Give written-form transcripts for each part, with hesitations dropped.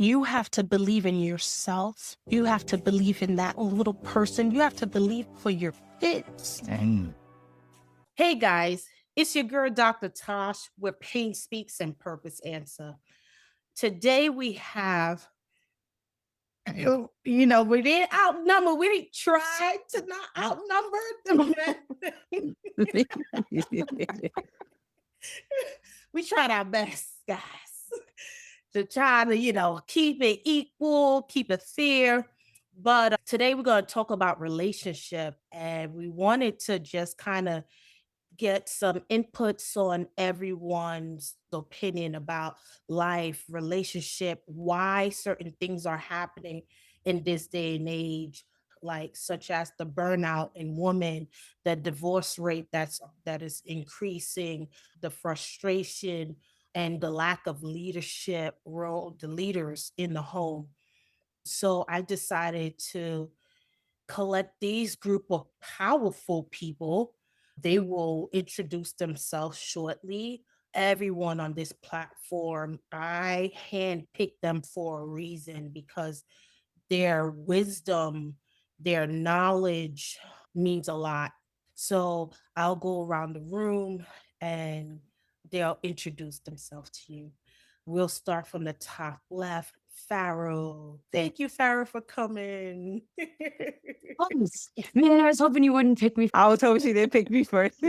You have to believe in yourself. You have to believe in that little person. You have to believe for your kids. Dang. Hey guys, it's your girl, Dr. Tash, where pain speaks and purpose answer. Today we have, we didn't outnumber, we didn't try to not outnumber them. We tried our best, guys, to try to, keep it equal, keep it fair. But today we're going to talk about relationship, and we wanted to just kind of get some inputs on everyone's opinion about life, relationship, why certain things are happening in this day and age, like such as the burnout in women, the divorce rate that is increasing, the frustration and the lack of leadership role, the leaders in the home. So I decided to collect these group of powerful people. They will introduce themselves shortly. Everyone on this platform, I handpicked them for a reason because their wisdom, their knowledge means a lot. So I'll go around the room and they'll introduce themselves to you. We'll start from the top left. Pharaoh. Thank you, Pharaoh, for coming. Man, I was hoping you wouldn't pick me. I was hoping she didn't pick me first.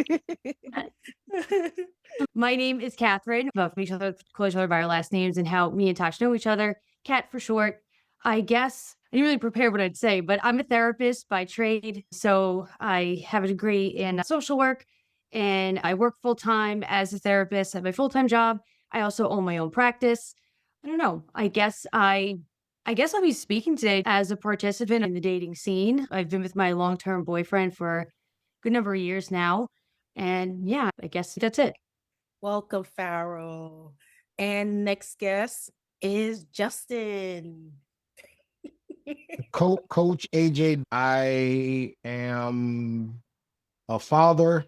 My name is Catherine. Both of each other, call each other by our last names and how me and Tash know each other. Cat for short. I guess I didn't really prepare what I'd say, but I'm a therapist by trade. So I have a degree in social work and I work full time as a therapist at my full time job. I also own my own practice. I don't know. I guess I'll be speaking today as a participant in the dating scene. I've been with my long term boyfriend for a good number of years now. And yeah, I guess that's it. Welcome, Pharaoh. And next guest is Justin. Coach AJ, I am a father.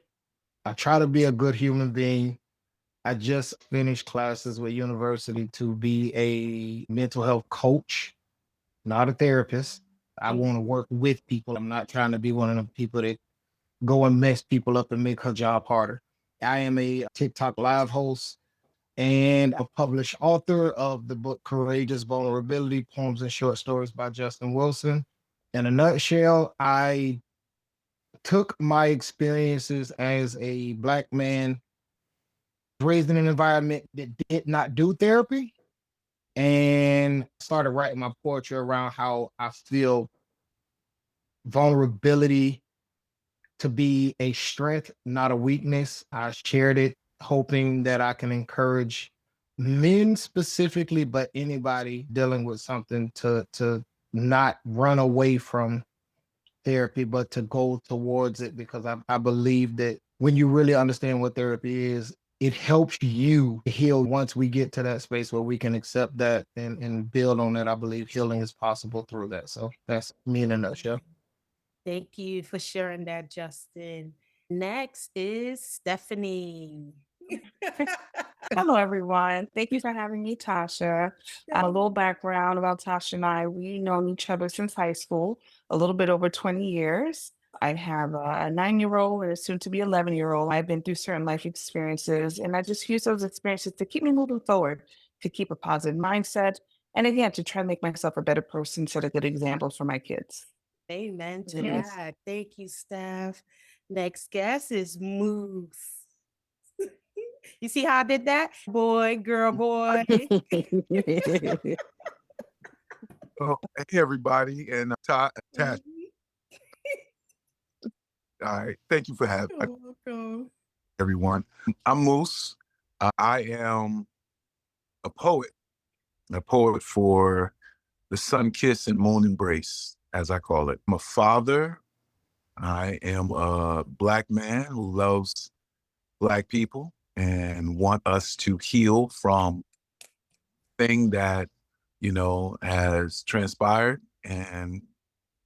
I try to be a good human being. I just finished classes with university to be a mental health coach, not a therapist. I want to work with people. I'm not trying to be one of the people that go and mess people up and make her job harder. I am a TikTok live host and a published author of the book Courageous Vulnerability, Poems and Short Stories by Justin Wilson. In a nutshell, I took my experiences as a Black man raised in an environment that did not do therapy and started writing my poetry around how I feel vulnerability to be a strength, not a weakness. I shared it hoping that I can encourage men specifically, but anybody dealing with something to not run away from therapy, but to go towards it, because I believe that when you really understand what therapy is, it helps you heal. Once we get to that space where we can accept that and build on that, I believe healing is possible through that. So that's me in a nutshell. Thank you for sharing that, Justin. Next is Stephanie. Hello, everyone. Thank you for having me, Tasha. A little background about Tasha and I. We've known each other since high school, a little bit over 20 years. I have a 9-year-old and a soon to be 11-year-old. I've been through certain life experiences, and I just use those experiences to keep me moving forward, to keep a positive mindset, and again, to try to make myself a better person, set a good example for my kids. Amen to Yes. that. Thank you, Steph. Next guest is Moose. You see how I did that? Boy, girl, boy. Oh, hey everybody, and Tash. All right, thank you for having You're welcome. everyone. I'm Moose. I am a poet for the sun kiss and moon embrace, as I call it. I'm a father. I am a Black man who loves Black people and want us to heal from thing that has transpired and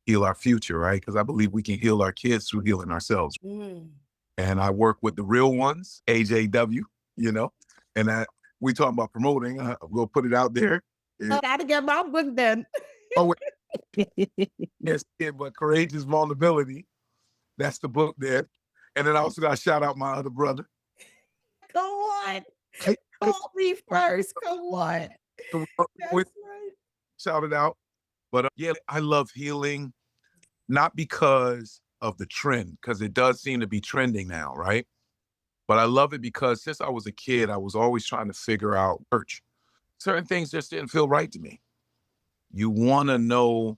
heal our future, right? Because I believe we can heal our kids through healing ourselves. Mm. And I work with the real ones, AJW, and that we talking about promoting. We'll put it out there. I gotta get my book then. Oh, yes, yeah, but Courageous Vulnerability. That's the book there. And then I also got to shout out my other brother. Go on. Call me first. Come on. So That's we right. shout it out. But yeah, I love healing, not because of the trend, because it does seem to be trending now, right? But I love it because since I was a kid, I was always trying to figure out church. Certain things just didn't feel right to me. You want to know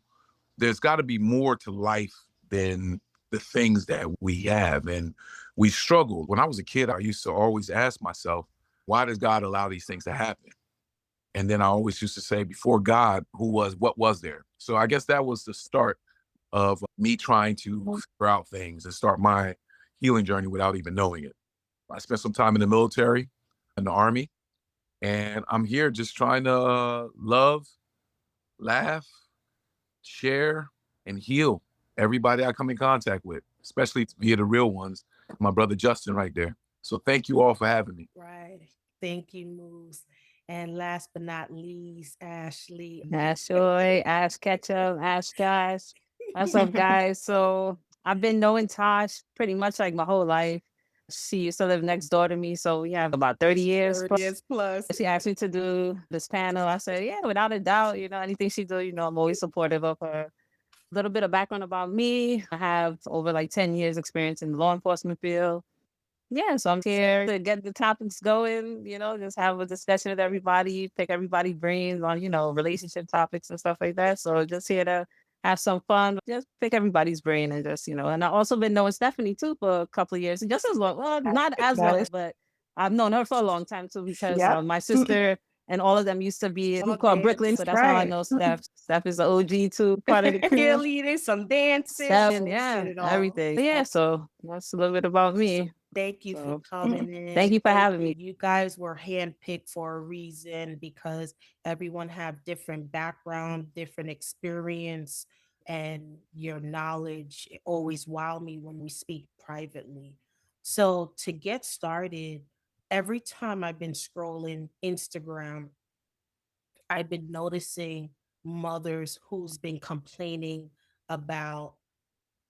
there's got to be more to life than the things that we have. And we struggled. When I was a kid, I used to always ask myself, why does God allow these things to happen? And then I always used to say, before God, what was there? So I guess that was the start of me trying to figure out things and start my healing journey without even knowing it. I spent some time in the military, in the Army, and I'm here just trying to love, laugh, share, and heal everybody I come in contact with, especially via the real ones. My brother Justin right there. So thank you all for having me. Right. Thank you, Moose. And last but not least, Ashley. Ash Joy, Ash Ketchup, Ash guys. What's up, guys? So I've been knowing Tosh pretty much like my whole life. She used to live next door to me, so we have about 30 years. 30 years plus. She asked me to do this panel. I said, yeah, without a doubt, anything she do, I'm always supportive of her. A little bit of background about me. I have over like 10 years experience in the law enforcement field. Yeah, so I'm here to get the topics going, just have a discussion with everybody, pick everybody's brains on, relationship topics and stuff like that. So just here to have some fun, just pick everybody's brain and just, and I've also been knowing Stephanie too for a couple of years, just as long, well, not as long, but I've known her for a long time too, because my sister and all of them used to be a group called Brooklyn. So that's how I know Steph. Steph is the OG too, part of the crew. Cheerleaders, some dancing, Yeah, did it all. everything. Yeah, so that's a little bit about me. Thank you for coming in. Thank you for having me. You guys were handpicked for a reason because everyone have different background, different experience, and your knowledge always wow me when we speak privately. So to get started, every time I've been scrolling Instagram, I've been noticing mothers who's been complaining about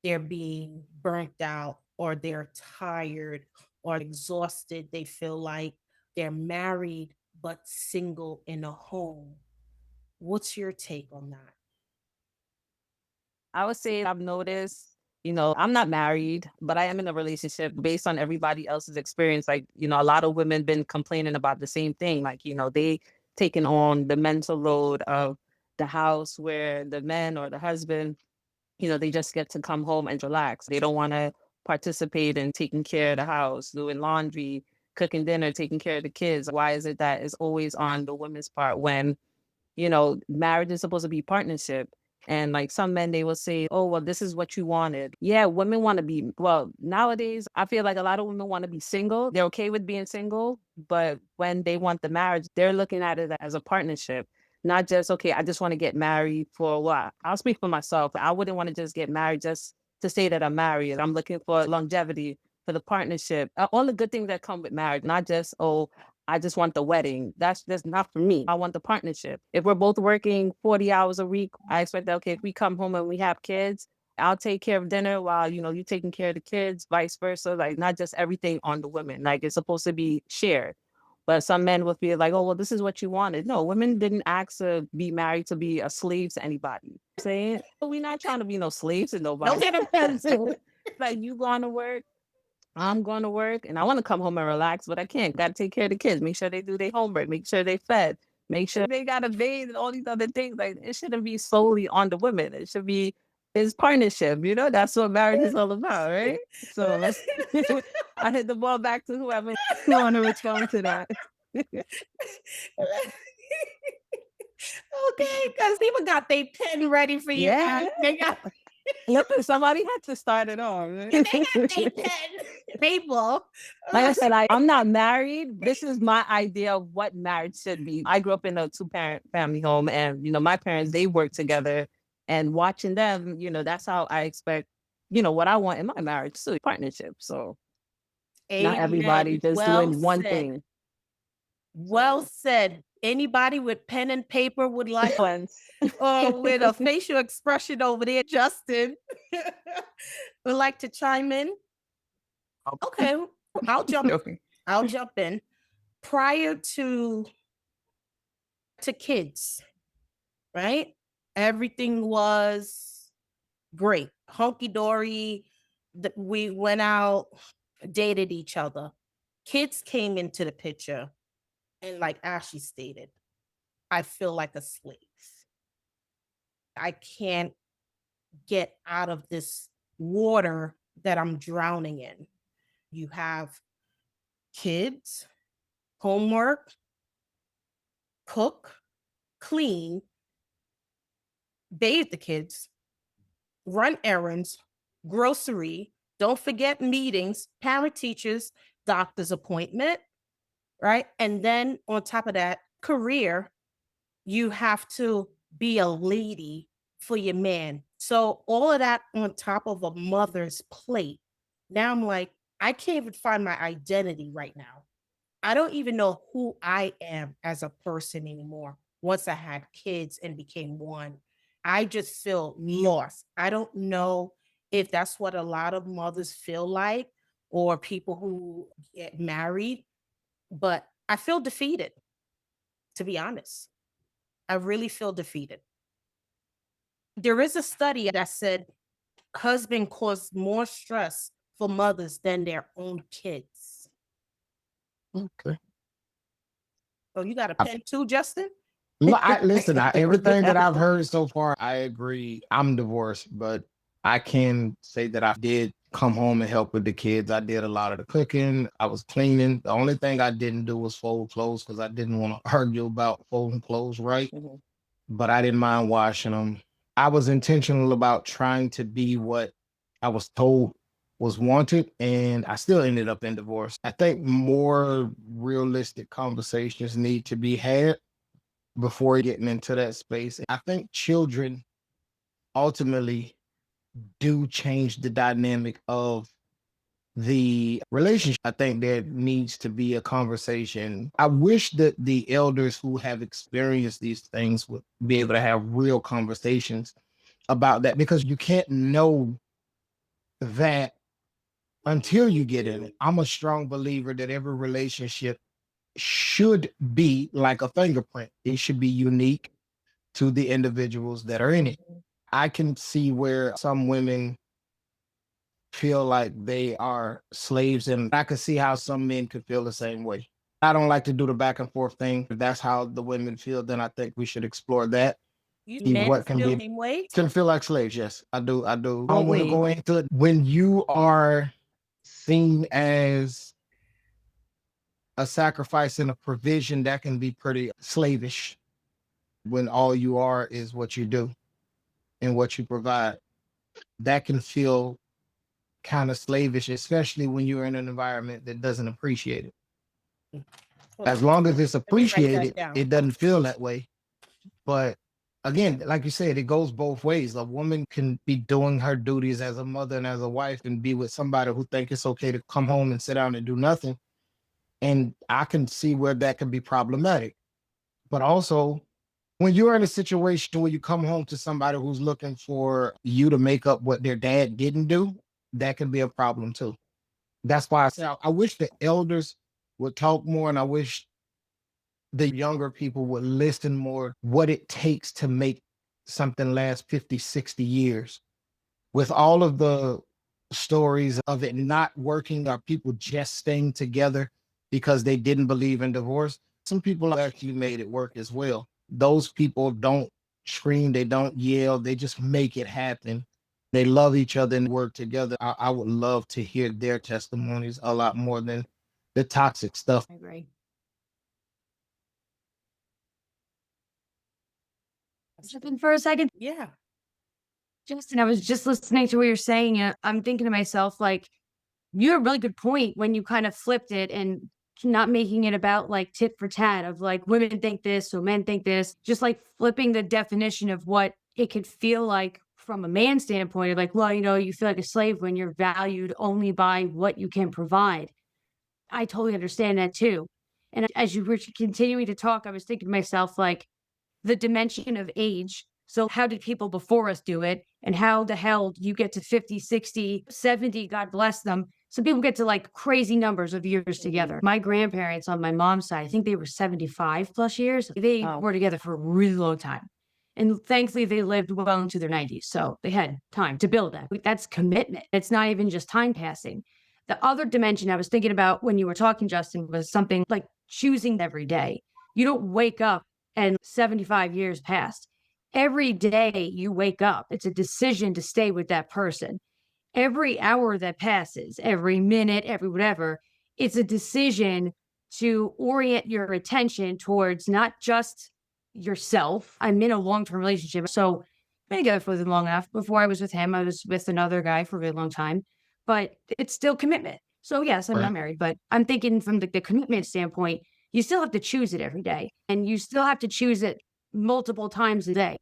they're being burnt out or they're tired or exhausted. They feel like they're married but single in a home. What's your take on that? I would say I've noticed, I'm not married, but I am in a relationship based on everybody else's experience. Like, a lot of women been complaining about the same thing. Like, they taking on the mental load of the house where the man or the husband, they just get to come home and relax. They don't want to participate in taking care of the house, doing laundry, cooking dinner, taking care of the kids. Why is it that it's always on the women's part when marriage is supposed to be partnership? And like some men, they will say, oh, well, this is what you wanted. Yeah, women want to be, well, nowadays, I feel like a lot of women want to be single. They're okay with being single. But when they want the marriage, they're looking at it as a partnership, not just, okay, I just want to get married for a while. I'll speak for myself. I wouldn't want to just get married just to say that I'm married. I'm looking for longevity, for the partnership, all the good things that come with marriage, not just, oh, I just want the wedding. That's not for me. I want the partnership. If we're both working 40 hours a week, I expect that, okay, if we come home and we have kids, I'll take care of dinner while, you taking care of the kids, vice versa. Like not just everything on the women. Like it's supposed to be shared. But some men will feel like, oh, well, this is what you wanted. No, women didn't ask to be married to be a slave to anybody. Saying, we're not trying to be no slaves to nobody. Like you going to work, I'm going to work and I want to come home and relax, but I can't. Got to take care of the kids, make sure they do their homework, make sure they fed, make sure they got to bathe and all these other things. Like it shouldn't be solely on the women. It should be his partnership. That's what marriage is all about, right? So I hit the ball back to whoever want to respond to that. Okay, because people got their pen ready for you. Yeah. They got, Look, somebody had to start it off. Right? they got their pen. People. Like I said, I'm not married. This is my idea of what marriage should be. I grew up in a 2-parent family home and, my parents, they work together and watching them, that's how I expect, what I want in my marriage too, partnership. So not everybody just well doing one said. thing. Well said. Anybody with pen and paper would like, Once. or with a facial expression over there, Justin, would like to chime in? Okay, I'll jump. Okay. I'll jump in. Prior to kids, right? Everything was great, hunky dory. We went out, dated each other. Kids came into the picture, and like Ashley stated, I feel like a slave. I can't get out of this water that I'm drowning in. You have kids, homework, cook, clean, bathe the kids, run errands, grocery, don't forget meetings, parent teachers, doctor's appointment, right? And then on top of that, career, you have to be a lady for your man. So all of that on top of a mother's plate. Now I'm like, I can't even find my identity right now. I don't even know who I am as a person anymore once I had kids and became one. I just feel lost. I don't know if that's what a lot of mothers feel like or people who get married, but I feel defeated, to be honest. I really feel defeated. There is a study that said husband cause more stress for mothers than their own kids. Okay. Oh, you got a pen too, Justin? Listen, everything that I've heard so far, I agree. I'm divorced, but I can say that I did come home and help with the kids. I did a lot of the cooking. I was cleaning. The only thing I didn't do was fold clothes because I didn't want to argue about folding clothes right. Mhm. But I didn't mind washing them. I was intentional about trying to be what I was told was wanted, and I still ended up in divorce. I think more realistic conversations need to be had before getting into that space. I think children ultimately do change the dynamic of the relationship. I think there needs to be a conversation. I wish that the elders who have experienced these things would be able to have real conversations about that because you can't know that until you get in it. I'm a strong believer that every relationship should be like a fingerprint. It should be unique to the individuals that are in it. I can see where some women feel like they are slaves, and I can see how some men could feel the same way. I don't like to do the back and forth thing. If that's how the women feel, then I think we should explore that. You See men what can feel the be same way? can feel like slaves. Yes, I do. I do. I Oh, don't want to wait. go into it. When you are seen as a sacrifice and a provision, that can be pretty slavish when all you are is what you do and what you provide. That can feel kind of slavish, especially when you're in an environment that doesn't appreciate it. Hold As on. long as it's Let me write that appreciated, down. it doesn't feel that way. But again, like you said, it goes both ways. A woman can be doing her duties as a mother and as a wife and be with somebody who think it's okay to come home and sit down and do nothing. And I can see where that can be problematic. But also, when you're in a situation where you come home to somebody who's looking for you to make up what their dad didn't do, that can be a problem too. That's why I say I wish the elders would talk more, and I wish the younger people would listen more what it takes to make something last 50, 60 years. With all of the stories of it not working or people just staying together because they didn't believe in divorce, some people actually made it work as well. Those people don't scream, they don't yell, they just make it happen. They love each other and work together. I would love to hear their testimonies a lot more than the toxic stuff. I agree. Something for a second. Yeah. Justin, I was just listening to what you're saying. And I'm thinking to myself, like, you had a really good point when you kind of flipped it and not making it about like tit for tat of like women think this, so men think this, just like flipping the definition of what it could feel like from a man's standpoint of like, well, you feel like a slave when you're valued only by what you can provide. I totally understand that too. And as you were continuing to talk, I was thinking to myself, like, the dimension of age. So how did people before us do it? And how the hell do you get to 50, 60, 70, God bless them. Some people get to like crazy numbers of years together. My grandparents on my mom's side, I think they were 75 plus years. They Oh, were together for a really long time. And thankfully, they lived well into their 90s. So they had time to build that. That's commitment. It's not even just time passing. The other dimension I was thinking about when you were talking, Justin, was something like choosing every day. You don't wake up and 75 years passed. Every day you wake up, it's a decision to stay with that person. Every hour that passes, every minute, every whatever, it's a decision to orient your attention towards not just yourself. I'm in a long-term relationship, so I've been together for long enough. Before I was with him, I was with another guy for a really long time, but it's still commitment. So yes, I'm Right. not married, but I'm thinking from the commitment standpoint, you still have to choose it every day, and you still have to choose it multiple times a day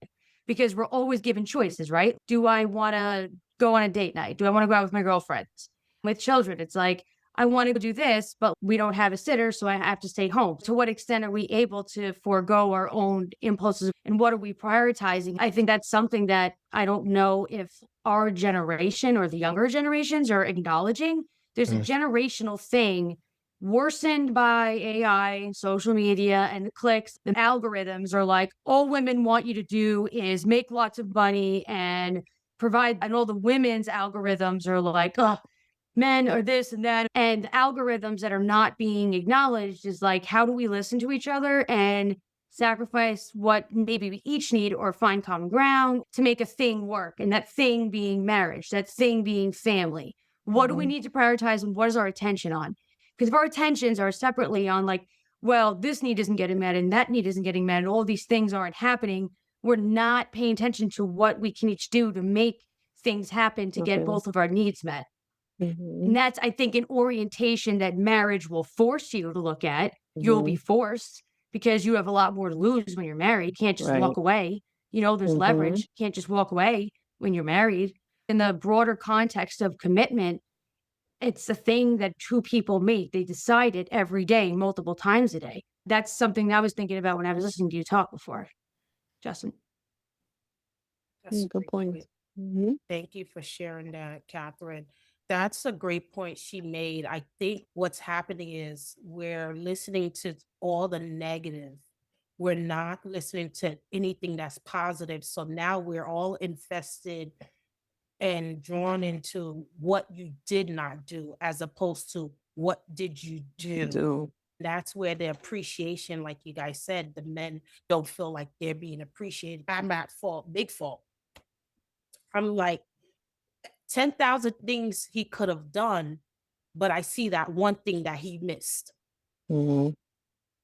because we're always given choices, right? Do I want to go on a date night? Do I want to go out with my girlfriends? With children, it's like, I want to do this, but we don't have a sitter, so I have to stay home. To what extent are we able to forego our own impulses and what are we prioritizing? I think that's something that I don't know if our generation or the younger generations are acknowledging. There's a Mm. generational thing worsened by AI, social media, and the clicks. The algorithms are like, all women want you to do is make lots of money and provide. And all the women's algorithms are like, oh, men are this and that. And algorithms that are not being acknowledged is like, how do we listen to each other and sacrifice what maybe we each need or find common ground to make a thing work? And that thing being marriage, that thing being family. What do we need to prioritize and what is our attention on? Because if our attentions are separately on like, well, this need isn't getting met and that need isn't getting met and all these things aren't happening, we're not paying attention to what we can each do to make things happen to get okay. both of our needs met. Mhm, And that's, I think, an orientation that marriage will force you to look at. You'll be mhm, forced because you have a lot more to lose when you're married. You can't just right. walk away. There's leverage. Mhm, You can't just walk away when you're married. In the broader context of commitment, it's a thing that two people make. They decide it every day, multiple times a day. That's something I was thinking about when I was listening to you talk before, Justin. That's a good great point. point. Mhm, Thank you for sharing that, Catherine. That's a great point she made. I think what's happening is we're listening to all the negative. We're not listening to anything that's positive. So now we're all infested and drawn into what you did not do as opposed to what did you do. do. That's where the appreciation, like you guys said, the men don't feel like they're being appreciated. I'm at fault, big fault. I'm like, 10,000 things he could have done, but I see that one thing that he missed, Mhm,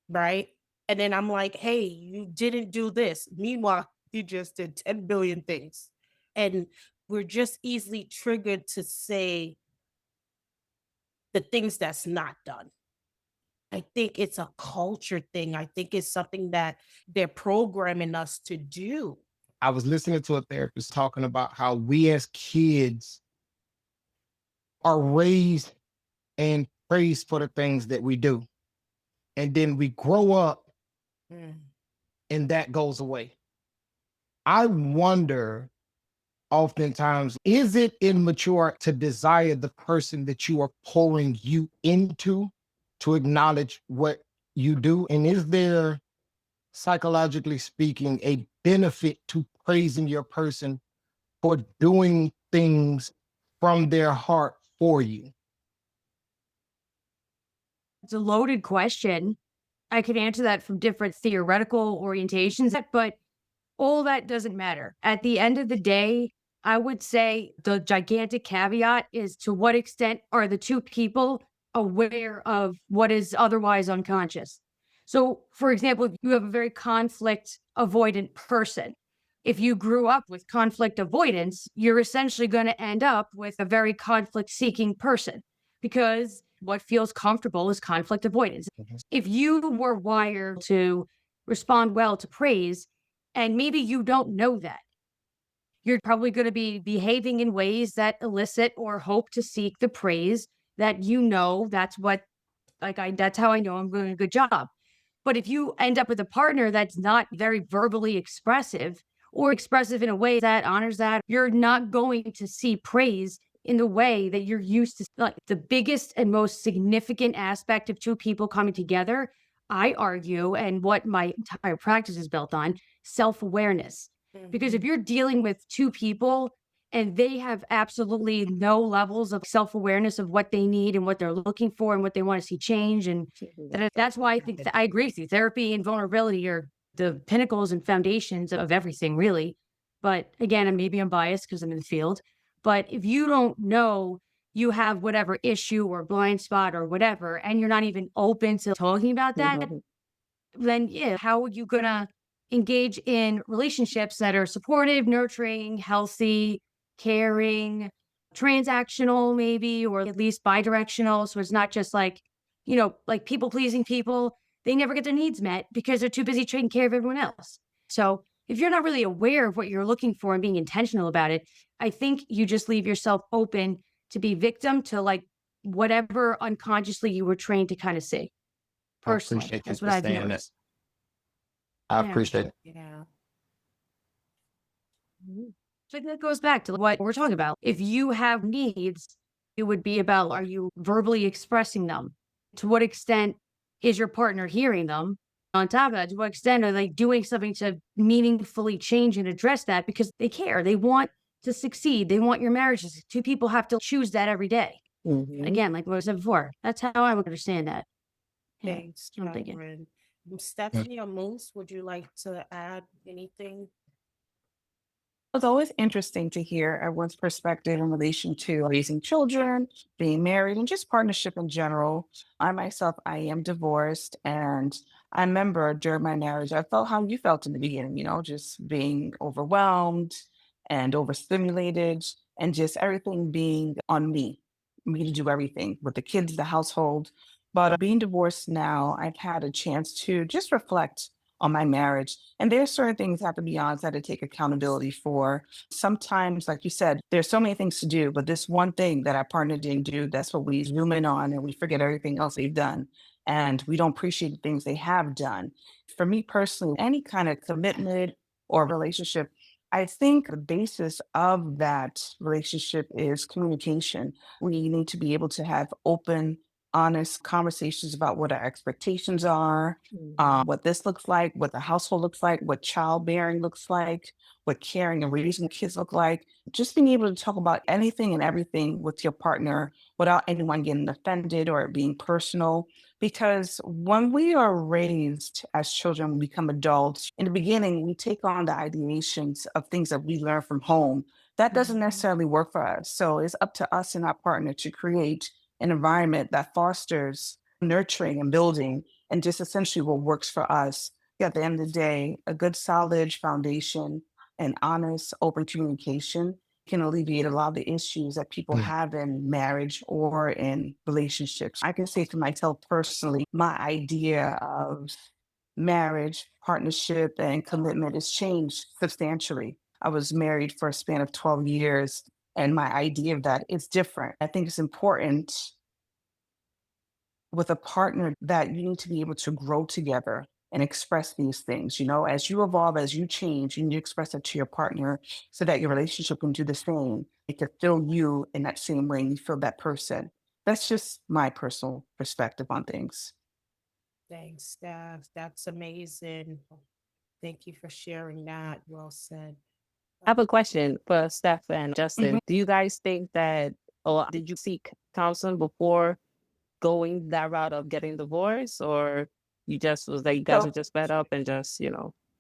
right? And then I'm like, hey, you didn't do this. Meanwhile, you just did 10 billion things. And we're just easily triggered to say the things that's not done. I think it's a culture thing. I think it's something that they're programming us to do. I was listening to a therapist talking about how we as kids are raised and praised for the things that we do. And then we grow up Mm. and that goes away. I wonder oftentimes, is it immature to desire the person that you are pouring you into to acknowledge what you do? And is there, psychologically speaking, a benefit to praising your person for doing things from their heart for you? It's a loaded question. I could answer that from different theoretical orientations, but all that doesn't matter. At the end of the day, I would say the gigantic caveat is to what extent are the two people aware of what is otherwise unconscious? So, for example, if you have a very conflict avoidant person, if you grew up with conflict avoidance, you're essentially going to end up with a very conflict seeking person because what feels comfortable is conflict avoidance. Mhm. If you were wired to respond well to praise, and maybe you don't know that, you're probably going to be behaving in ways that elicit or hope to seek the praise that you know that's what That's how I know I'm doing a good job. But if you end up with a partner that's not very verbally expressive or expressive in a way that honors that, you're not going to see praise in the way that you're used to. Like the biggest and most significant aspect of two people coming together, I argue, and what my entire practice is built on, self-awareness. Because if you're dealing with two people and they have absolutely no levels of self-awareness of what they need and what they're looking for and what they want to see change, and that's why I think I agree with you. Therapy and vulnerability are the pinnacles and foundations of everything, really. But again, and maybe I'm biased because I'm in the field. But if you don't know you have whatever issue or blind spot or whatever, and you're not even open to talking about that, then yeah, how are you gonna engage in relationships that are supportive, nurturing, healthy, caring, transactional, maybe, or at least bidirectional? So it's not just like, like people pleasing people, they never get their needs met because they're too busy taking care of everyone else. So if you're not really aware of what you're looking for and being intentional about it, I think you just leave yourself open to be victim to like whatever unconsciously you were trained to kind of see. I Personally, appreciate you that's for what I've saying that. noticed. I Yeah. appreciate it. Yeah. So that goes back to what we're talking about. If you have needs, it would be about, are you verbally expressing them? To what extent is your partner hearing them? On top of that, to what extent are they doing something to meaningfully change and address that? Because they care. They want to succeed. They want your marriage to succeed. Two people have to choose that every day. Again, like what I said before, that's how I would understand that. Yeah, Thanks, I'm thinking. Catherine. Stephanie or Moose, would you like to add anything? It's always interesting to hear everyone's perspective in relation to raising children, being married, and just partnership in general. I myself, I am divorced, and I remember during my marriage, I felt how you felt in the beginning, just being overwhelmed and overstimulated, and just everything being on me to do everything with the kids, the household. But being divorced now, I've had a chance to just reflect on my marriage. And there's certain things I have to be honest, I had to take accountability for. Sometimes, like you said, there's so many things to do, but this one thing that our partner didn't do, that's what we zoom in on and we forget everything else they've done. And we don't appreciate the things they have done. For me personally, any kind of commitment or relationship, I think the basis of that relationship is communication. We need to be able to have open, honest conversations about what our expectations are, what this looks like, what the household looks like, what childbearing looks like, what caring and raising kids look like. Just being able to talk about anything and everything with your partner without anyone getting offended or it being personal. Because when we are raised as children, we become adults. In the beginning, we take on the ideations of things that we learn from home. That doesn't necessarily work for us. So it's up to us and our partner to create an environment that fosters nurturing and building and just essentially what works for us. At the end of the day, a good solid foundation and honest, open communication can alleviate a lot of the issues that people have in marriage or in relationships. I can say for myself personally, my idea of marriage, partnership, and commitment has changed substantially. I was married for a span of 12 years, and my idea of that is different. I think it's important with a partner that you need to be able to grow together and express these things. As you evolve, as you change, you need to express that to your partner so that your relationship can do the same. It can feel you in that same way and you feel that person. That's just my personal perspective on things. Thanks, Steph. That's amazing. Thank you for sharing that. Well said. I have a question for Steph and Justin. Do you guys think that, or did you seek counseling before going that route of getting divorced, or you just was like you guys So were just fed up and just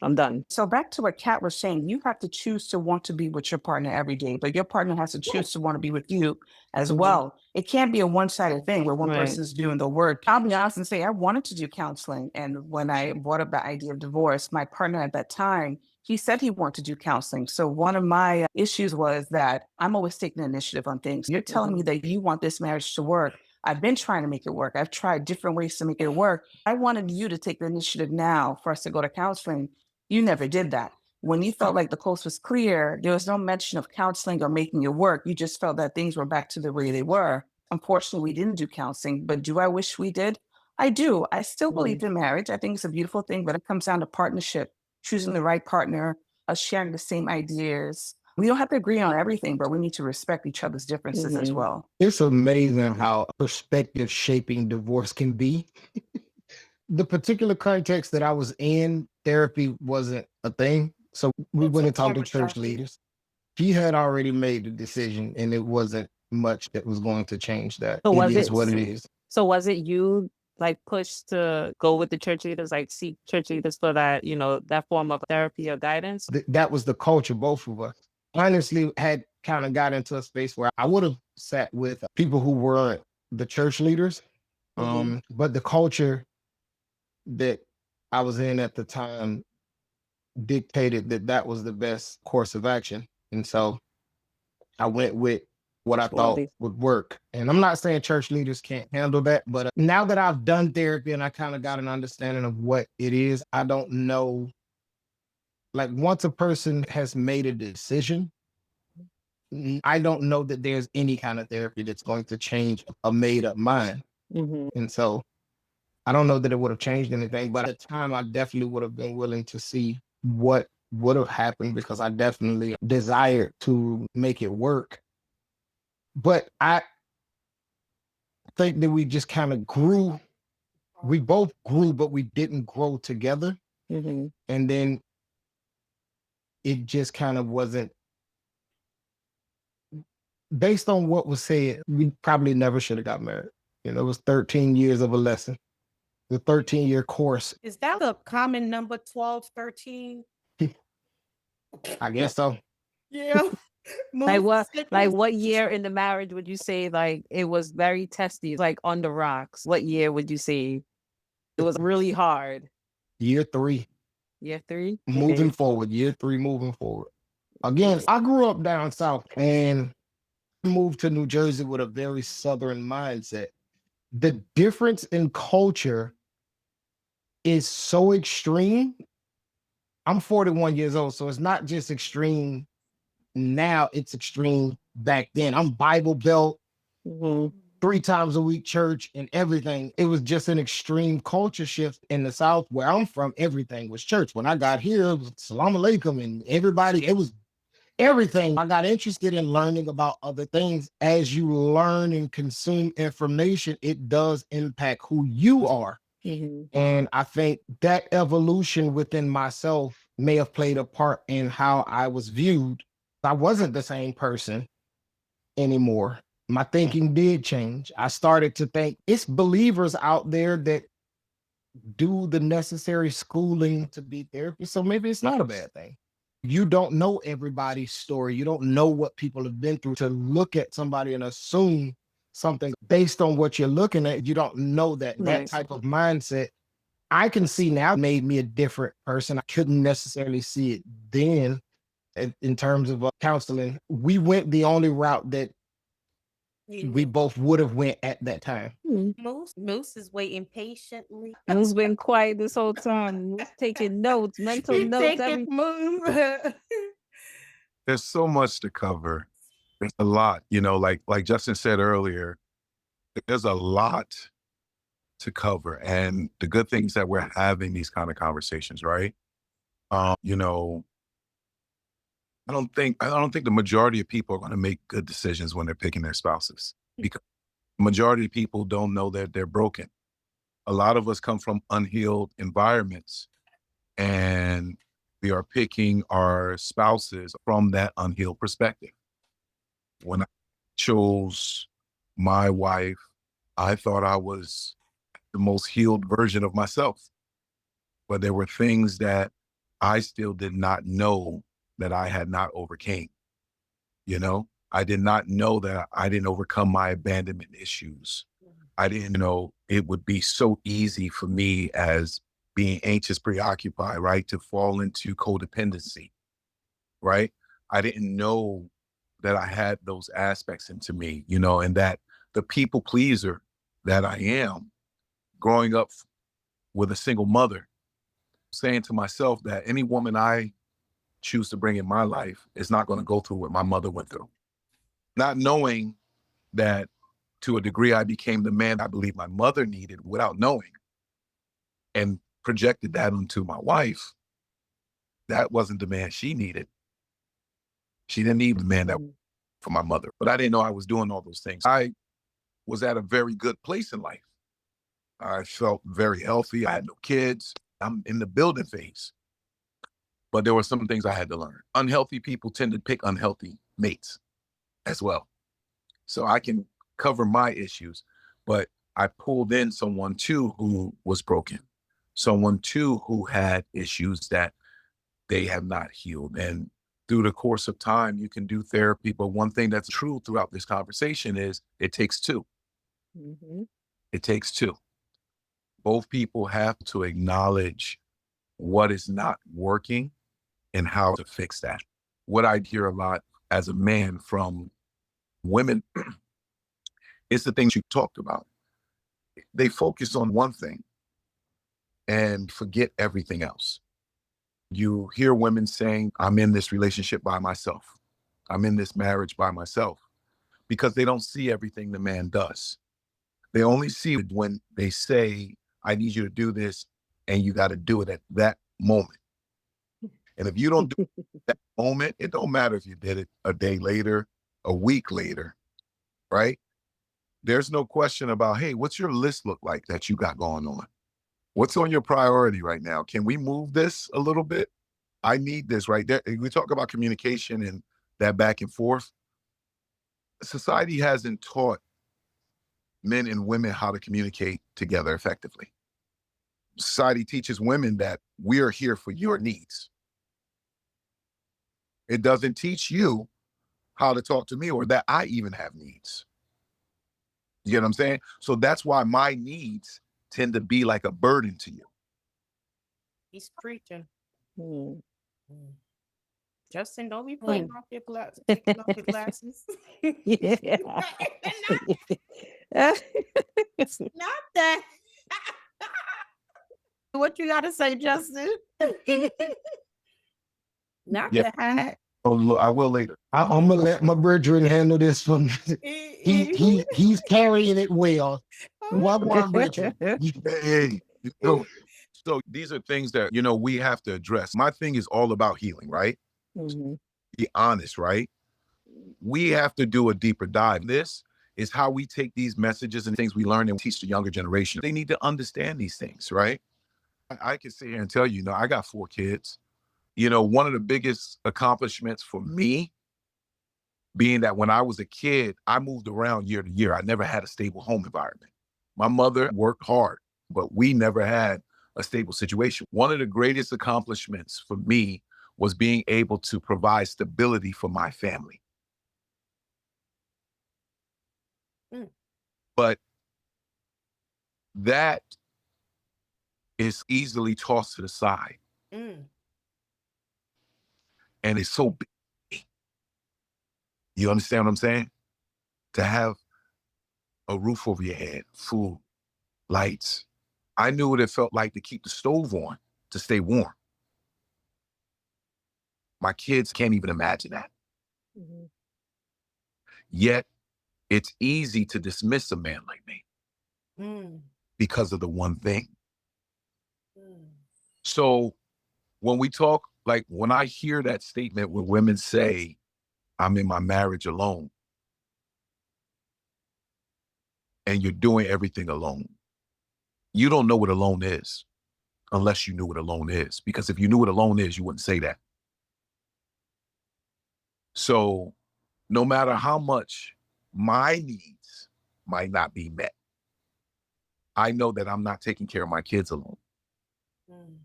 I'm done? So back to what Kat was saying, you have to choose to want to be with your partner every day, but your partner has to choose to want to be with you as well. It can't be a one-sided thing where one Right. person's doing the work. I'll be honest and say I wanted to do counseling. And when I brought up the idea of divorce, my partner at that time, he said he wanted to do counseling. So one of my issues was that I'm always taking the initiative on things. You're telling me that you want this marriage to work. I've been trying to make it work. I've tried different ways to make it work. I wanted you to take the initiative now for us to go to counseling. You never did that. When you felt like the coast was clear, there was no mention of counseling or making it work. You just felt that things were back to the way they were. Unfortunately, we didn't do counseling, but do I wish we did? I do. I still believe in marriage. I think it's a beautiful thing, but it comes down to partnership, choosing the right partner, us sharing the same ideas. We don't have to agree on everything, but we need to respect each other's differences as well. It's amazing how perspective shaping divorce can be. The particular context that I was in, therapy wasn't a thing. So we went and talked to church leaders. He had already made the decision, and it wasn't much that was going to change that. So It was is it what it is. so was it you like pushed to go with the church leaders, like seek church leaders for that, that form of therapy or guidance? That was the culture, both of us. Honestly, had kind of got into a space where I would have sat with people who weren't the church leaders. But the culture that I was in at the time dictated that that was the best course of action. And so I went with what I thought would work. And I'm not saying church leaders can't handle that, but now that I've done therapy and I kind of got an understanding of what it is, I don't know. Like once a person has made a decision, I don't know that there's any kind of therapy that's going to change a made up mind. And so I don't know that it would have changed anything, but at the time I definitely would have been willing to see what would have happened because I definitely desired to make it work. But I think that we just kind of grew. We both grew, but we didn't grow together. And then it just kind of wasn't based on what was said. We probably never should have got married. It was 13 years of a lesson, the 13-year course. Is that a common number, 12, 13? I guess so. Yeah. What year in the marriage would you say like it was very testy, like on the rocks? What year would you say it was really hard? Year 3. Year 3? Moving forward. Year 3 moving forward. Again, I grew up down south and moved to New Jersey with a very Southern mindset. The difference in culture is so extreme. I'm 41 years old, so it's not just extreme now, it's extreme back then. I'm Bible Belt, 3 times a week church and everything. It was just an extreme culture shift in the South where I'm from. Everything was church. When I got here, it was Salam Alaikum and everybody, it was everything. I got interested in learning about other things. As you learn and consume information, it does impact who you are. And I think that evolution within myself may have played a part in how I was viewed. I wasn't the same person anymore. My thinking did change. I started to think it's believers out there that do the necessary schooling to be therapists. So maybe it's not a bad thing. You don't know everybody's story. You don't know what people have been through to look at somebody and assume something based on what you're looking at. You don't know that type of mindset. I can see now made me a different person. I couldn't necessarily see it then in terms of counseling. We went the only route that we both would have went at that time. Moose is waiting patiently. Moose been quiet this whole time. Moose taking notes, mental notes. There's so much to cover. There's a lot, like Justin said earlier, there's a lot to cover. And the good thing is that we're having these kind of conversations, right? I don't think the majority of people are going to make good decisions when they're picking their spouses because the majority of people don't know that they're broken. A lot of us come from unhealed environments and we are picking our spouses from that unhealed perspective. When I chose my wife, I thought I was the most healed version of myself, but there were things that I still did not know that I had not overcame. I did not know that I didn't overcome my abandonment issues. I didn't know it would be so easy for me as being anxious, preoccupied, right, to fall into codependency, right? I didn't know that I had those aspects into me, and that the people pleaser that I am growing up with a single mother, saying to myself that any woman I choose to bring in my life is not going to go through what my mother went through. Not knowing that To a degree, I became the man I believe my mother needed without knowing, and projected that onto my wife. That wasn't the man she needed. She didn't need the man that for my mother, but I didn't know I was doing all those things. I was at a very good place in life. I felt very healthy. I had no kids. I'm in the building phase, but there were some things I had to learn. Unhealthy people tend to pick unhealthy mates as well. So I can cover my issues, but I pulled in someone too who was broken, someone too who had issues that they have not healed. And through the course of time, you can do therapy. But one thing that's true throughout this conversation is it takes two. Mhm. It takes two. Both people have to acknowledge what is not working and how to fix that. What I hear a lot as a man from women is the things you talked about. They focus on one thing and forget everything else. You hear women saying, I'm in this relationship by myself. I'm in this marriage by myself, because they don't see everything the man does. They only see it when they say, I need you to do this, and you got to do it at that moment. And if you don't do it at that moment, it don't matter if you did it a day later, a week later, right? There's no question about, hey, what's your list look like that you got going on? What's on your priority right now? Can we move this a little bit? I need this right there. We talk about communication and that back and forth. Society hasn't taught men and women how to communicate together effectively. Society teaches women that we are here for your needs. It doesn't teach you how to talk to me or that I even have needs. You get what I'm saying? So that's why my needs tend to be like a burden to you. He's preaching. Hmm. Mm. Justin, don't be Hmm. taking off your glasses. Yeah. Not that. What you gotta say, Justin? Not Yeah. the hat. Oh, look, I will later. I'm gonna let my brethren handle this one. He's carrying it well. One more brethren. Hey, so these are things that, we have to address. My thing is all about healing, right? Mhm. Be honest, right? We have to do a deeper dive. This is how we take these messages and things we learn and teach the younger generation. They need to understand these things, right? I can sit here and tell you, I got 4 kids. One of the biggest accomplishments for me being that when I was a kid, I moved around year to year. I never had a stable home environment. My mother worked hard, but we never had a stable situation. One of the greatest accomplishments for me was being able to provide stability for my family. Mm. But that is easily tossed to the side. Mm. And it's so big. You understand what I'm saying? To have a roof over your head, food, lights. I knew what it felt like to keep the stove on, to stay warm. My kids can't even imagine that. Mhm. Yet it's easy to dismiss a man like me Mm. because of the one thing. Mm. So when we talk, like when I hear that statement where women say, I'm in my marriage alone, and you're doing everything alone, you don't know what alone is unless you knew what alone is. Because if you knew what alone is, you wouldn't say that. So no matter how much my needs might not be met, I know that I'm not taking care of my kids alone. Mm.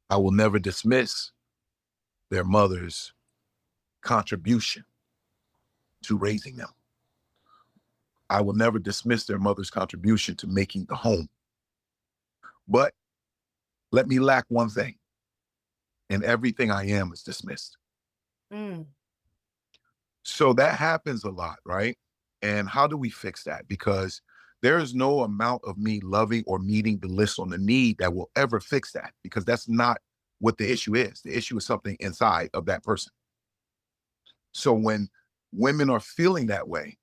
I will never dismiss their mother's contribution to raising them. I will never dismiss their mother's contribution to making the home. But let me lack one thing, and everything I am is dismissed. Mm. So that happens a lot, right? And how do we fix that? Because there is no amount of me loving or meeting the list on the need that will ever fix that, because that's not what the issue is. The issue is something inside of that person. So when women are feeling that way,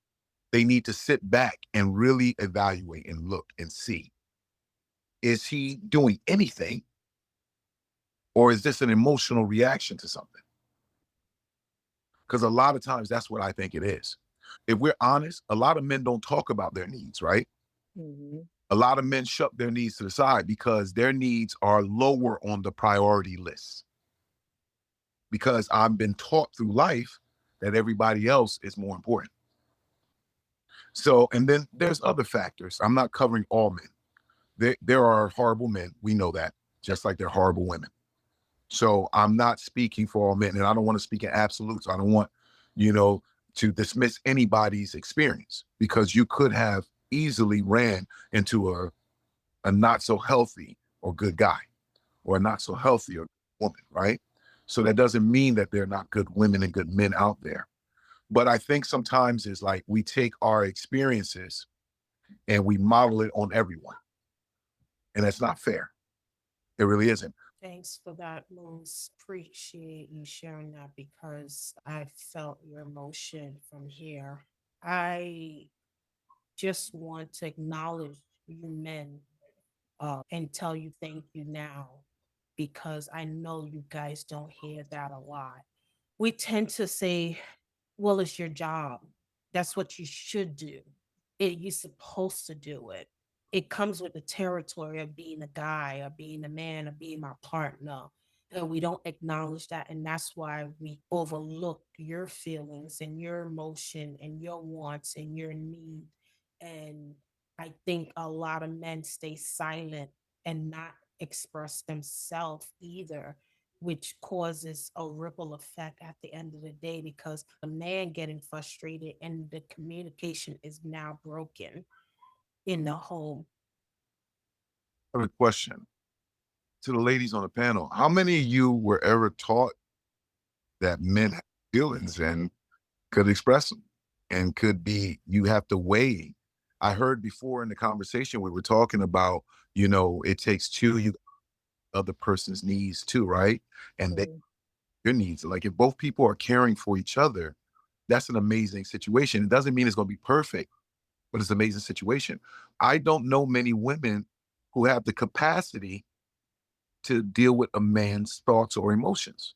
They need to sit back and really evaluate and look and see, is he doing anything, or is this an emotional reaction to something? Because a lot of times that's what I think it is. If we're honest, a lot of men don't talk about their needs, right? Mhm. A lot of men shut their needs to the side because their needs are lower on the priority list. Because I've been taught through life that everybody else is more important. So, and then there's other factors. I'm not covering all men. There are horrible men. We know that, just like there are horrible women. So I'm not speaking for all men, and I don't want to speak in absolutes. I don't want, you know, to dismiss anybody's experience, because you could have easily ran into a not so healthy or good guy, or a not so healthy or woman, right? So that doesn't mean that there are not good women and good men out there. But I think sometimes it's like we take our experiences and we model it on everyone. And that's not fair. It really isn't. Thanks for that, Moose. Appreciate you sharing that because I felt your emotion from here. I just want to acknowledge you men and tell you thank you now because I know you guys don't hear that a lot. We tend to say, well, it's your job. That's what you should do. You're supposed to do it. It comes with the territory of being a guy or being a man or being my partner. And we don't acknowledge that. And that's why we overlook your feelings and your emotion and your wants and your need. And I think a lot of men stay silent and not express themselves either, which causes a ripple effect at the end of the day because the man getting frustrated and the communication is now broken in the home. I have a question to the ladies on the panel. How many of you were ever taught that men have feelings and could express them, and could be, you have to weigh? I heard before in the conversation we were talking about, it takes two, you other person's needs too, right? And they Mhm. your needs. Like if both people are caring for each other, that's an amazing situation. It doesn't mean it's going to be perfect, but it's an amazing situation. I don't know many women who have the capacity to deal with a man's thoughts or emotions.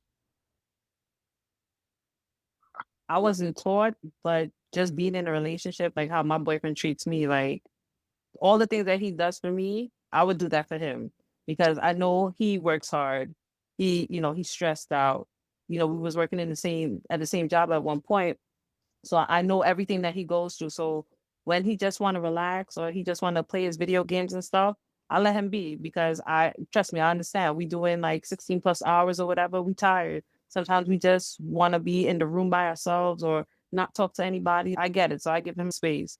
I wasn't taught, but just being in a relationship, like how my boyfriend treats me, like all the things that he does for me, I would do that for him because I know he works hard. He's stressed out. We was working at the same job at one point. So I know everything that he goes through. So when he just want to relax or he just want to play his video games and stuff, I let him be because I trust me, I understand. We doing like 16 plus hours or whatever. We tired. Sometimes we just want to be in the room by ourselves or not talk to anybody. I get it. So I give him space.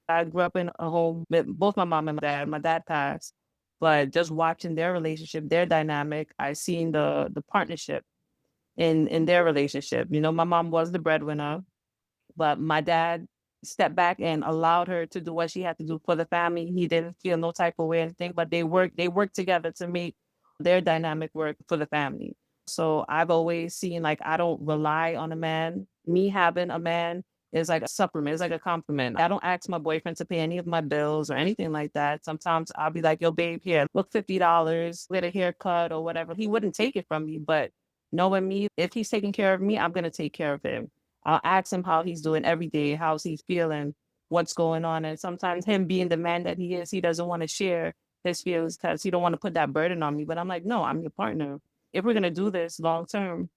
I grew up in a home with both my mom and my dad. My dad passed, but just watching their relationship, their dynamic, I seen the partnership in their relationship. My mom was the breadwinner, but my dad stepped back and allowed her to do what she had to do for the family. He didn't feel no type of way or anything, but they worked together to make their dynamic work for the family. So I've always seen like I don't rely on a man. Me having a man is like a supplement, it's like a compliment. I don't ask my boyfriend to pay any of my bills or anything like that. Sometimes I'll be like, yo, babe, here, look, $50, get a haircut or whatever. He wouldn't take it from me, but knowing me, if he's taking care of me, I'm gonna take care of him. I'll ask him how he's doing every day, how's he feeling, what's going on. And sometimes him being the man that he is, he doesn't want to share his feelings because he don't want to put that burden on me. But I'm like, no, I'm your partner. If we're gonna do this long term,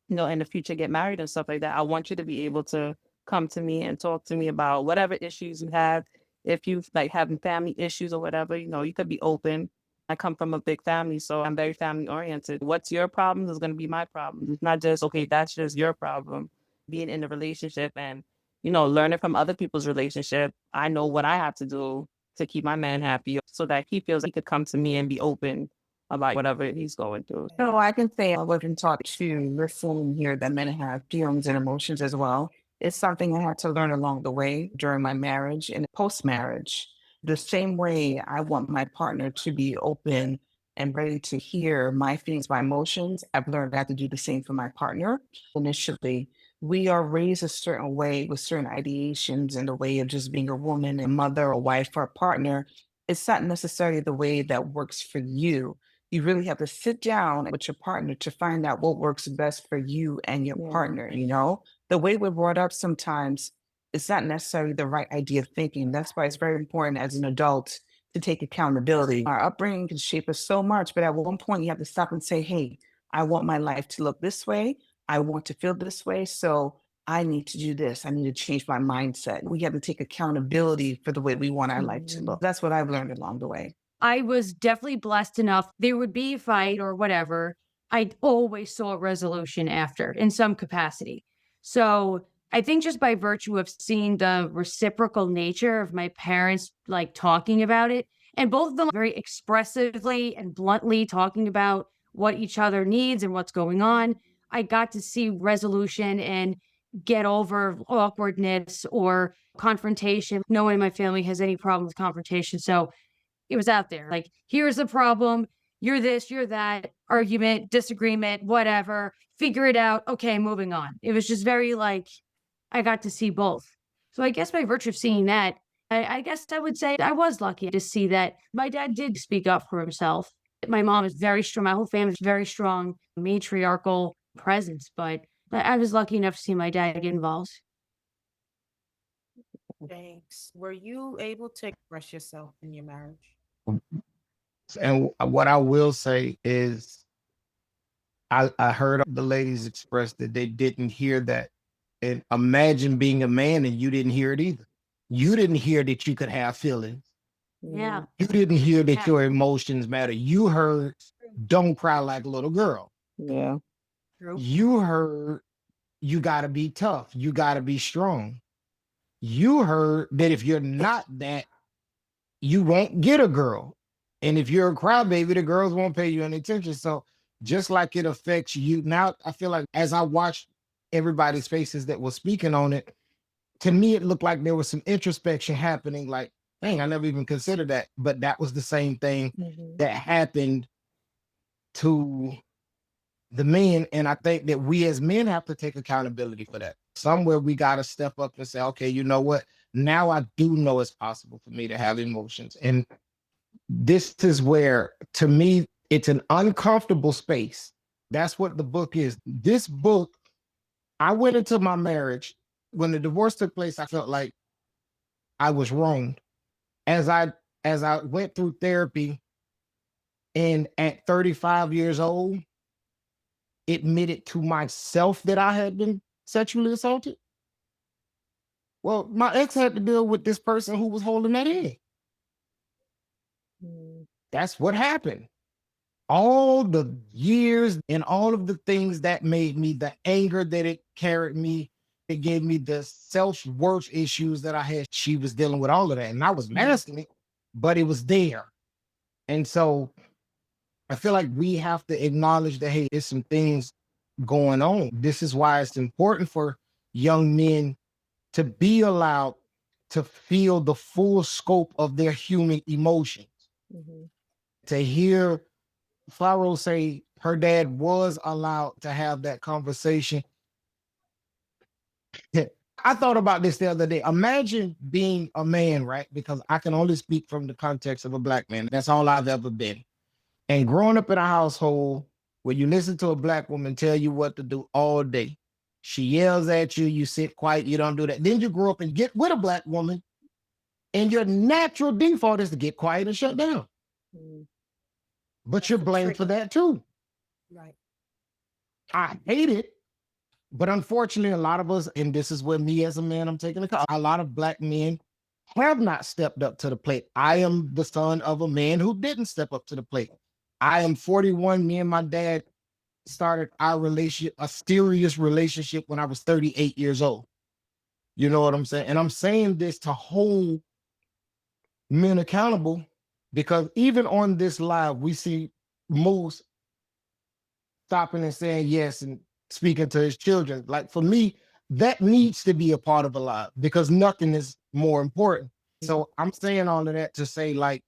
in the future, get married and stuff like that, I want you to be able to come to me and talk to me about whatever issues you have. If you like having family issues or whatever, you could be open. I come from a big family, so I'm very family oriented. What's your problem is going to be my problem. It's not just, okay, that's just your problem. Being in a relationship and, learning from other people's relationship, I know what I have to do to keep my man happy so that he feels he could come to me and be open about whatever he's going through. So I can say I wasn't taught to listen here that men have feelings and emotions as well. It's something I had to learn along the way during my marriage and post marriage. The same way I want my partner to be open and ready to hear my feelings, my emotions, I've learned I have to do the same for my partner. Initially, we are raised a certain way with certain ideations and the way of just being a woman and mother or wife or a partner. It's not necessarily the way that works for you. You really have to sit down with your partner to find out what works best for you and your Yeah. partner, you know? The way we're brought up sometimes, it's not necessarily the right idea of thinking. That's why it's very important as an adult to take accountability. Our upbringing can shape us so much, but at one point you have to stop and say, hey, I want my life to look this way. I want to feel this way. So I need to do this. I need to change my mindset. We have to take accountability for the way we want our life to look. That's what I've learned along the way. I was definitely blessed enough. There would be a fight or whatever. I always saw a resolution after in some capacity. So I think just by virtue of seeing the reciprocal nature of my parents like talking about it, and both of them very expressively and bluntly talking about what each other needs and what's going on, I got to see resolution and get over awkwardness or confrontation. No one in my family has any problem with confrontation. So it was out there. Like, here's the problem. You're this, you're that, argument, disagreement, whatever. Figure it out. Okay, moving on. It was just very like, I got to see both. So I guess by virtue of seeing that, I guess I would say I was lucky to see that my dad did speak up for himself. My mom is very strong. My whole family is very strong, matriarchal presence, but I was lucky enough to see my dad get involved. Thanks. Were you able to express yourself in your marriage? And what I will say is, I heard the ladies express that they didn't hear that. And imagine being a man and you didn't hear it either. You didn't hear that you could have feelings. Yeah. You didn't hear that Yeah. your emotions matter. You heard, don't cry like a little girl. Yeah. True. You heard, you got to be tough. You got to be strong. You heard that if you're not that, you won't get a girl. And if you're a crybaby, the girls won't pay you any attention. So just like it affects you now, I feel like as I watched everybody's faces that was speaking on it, to me, it looked like there was some introspection happening. Like, dang, I never even considered that. But that was the same thing that happened to the men. And I think that we as men have to take accountability for that. Somewhere we got to step up and say, okay, you know what? Now I do know it's possible for me to have emotions. And this is where, to me, it's an uncomfortable space. That's what the book is. This book, I went into my marriage. When the divorce took place, I felt like I was wronged. As I went through therapy, and at 35 years old, admitted to myself that I had been sexually assaulted. Well, my ex had to deal with this person who was holding that in. That's what happened. All the years and all of the things that made me, the anger that it carried me, it gave me the self-worth issues that I had. She was dealing with all of that. And I was masking it, but it was there. And so I feel like we have to acknowledge that, hey, there's some things going on. This is why it's important for young men to be allowed to feel the full scope of their human emotions. To hear Faro say her dad was allowed to have that conversation. I thought about this the other day. Imagine being a man, right? Because I can only speak from the context of a Black man. That's all I've ever been. And growing up in a household where you listen to a Black woman tell you what to do all day. She yells at you, you sit quiet, you don't do that. Then you grow up and get with a Black woman, and your natural default is to get quiet and shut down. But you're blamed for that too. Right. I hate it. But unfortunately, a lot of us, and this is where me as a man, I'm taking a lot of Black men have not stepped up to the plate. I am the son of a man who didn't step up to the plate. I am 41. Me and my dad started our relationship, a serious relationship, when I was 38 years old. You know what I'm saying? And I'm saying this to hold men accountable, because even on this live, we see Moose stopping and saying yes and speaking to his children. Like, for me, that needs to be a part of a live, because nothing is more important. So I'm saying all of that to say, like,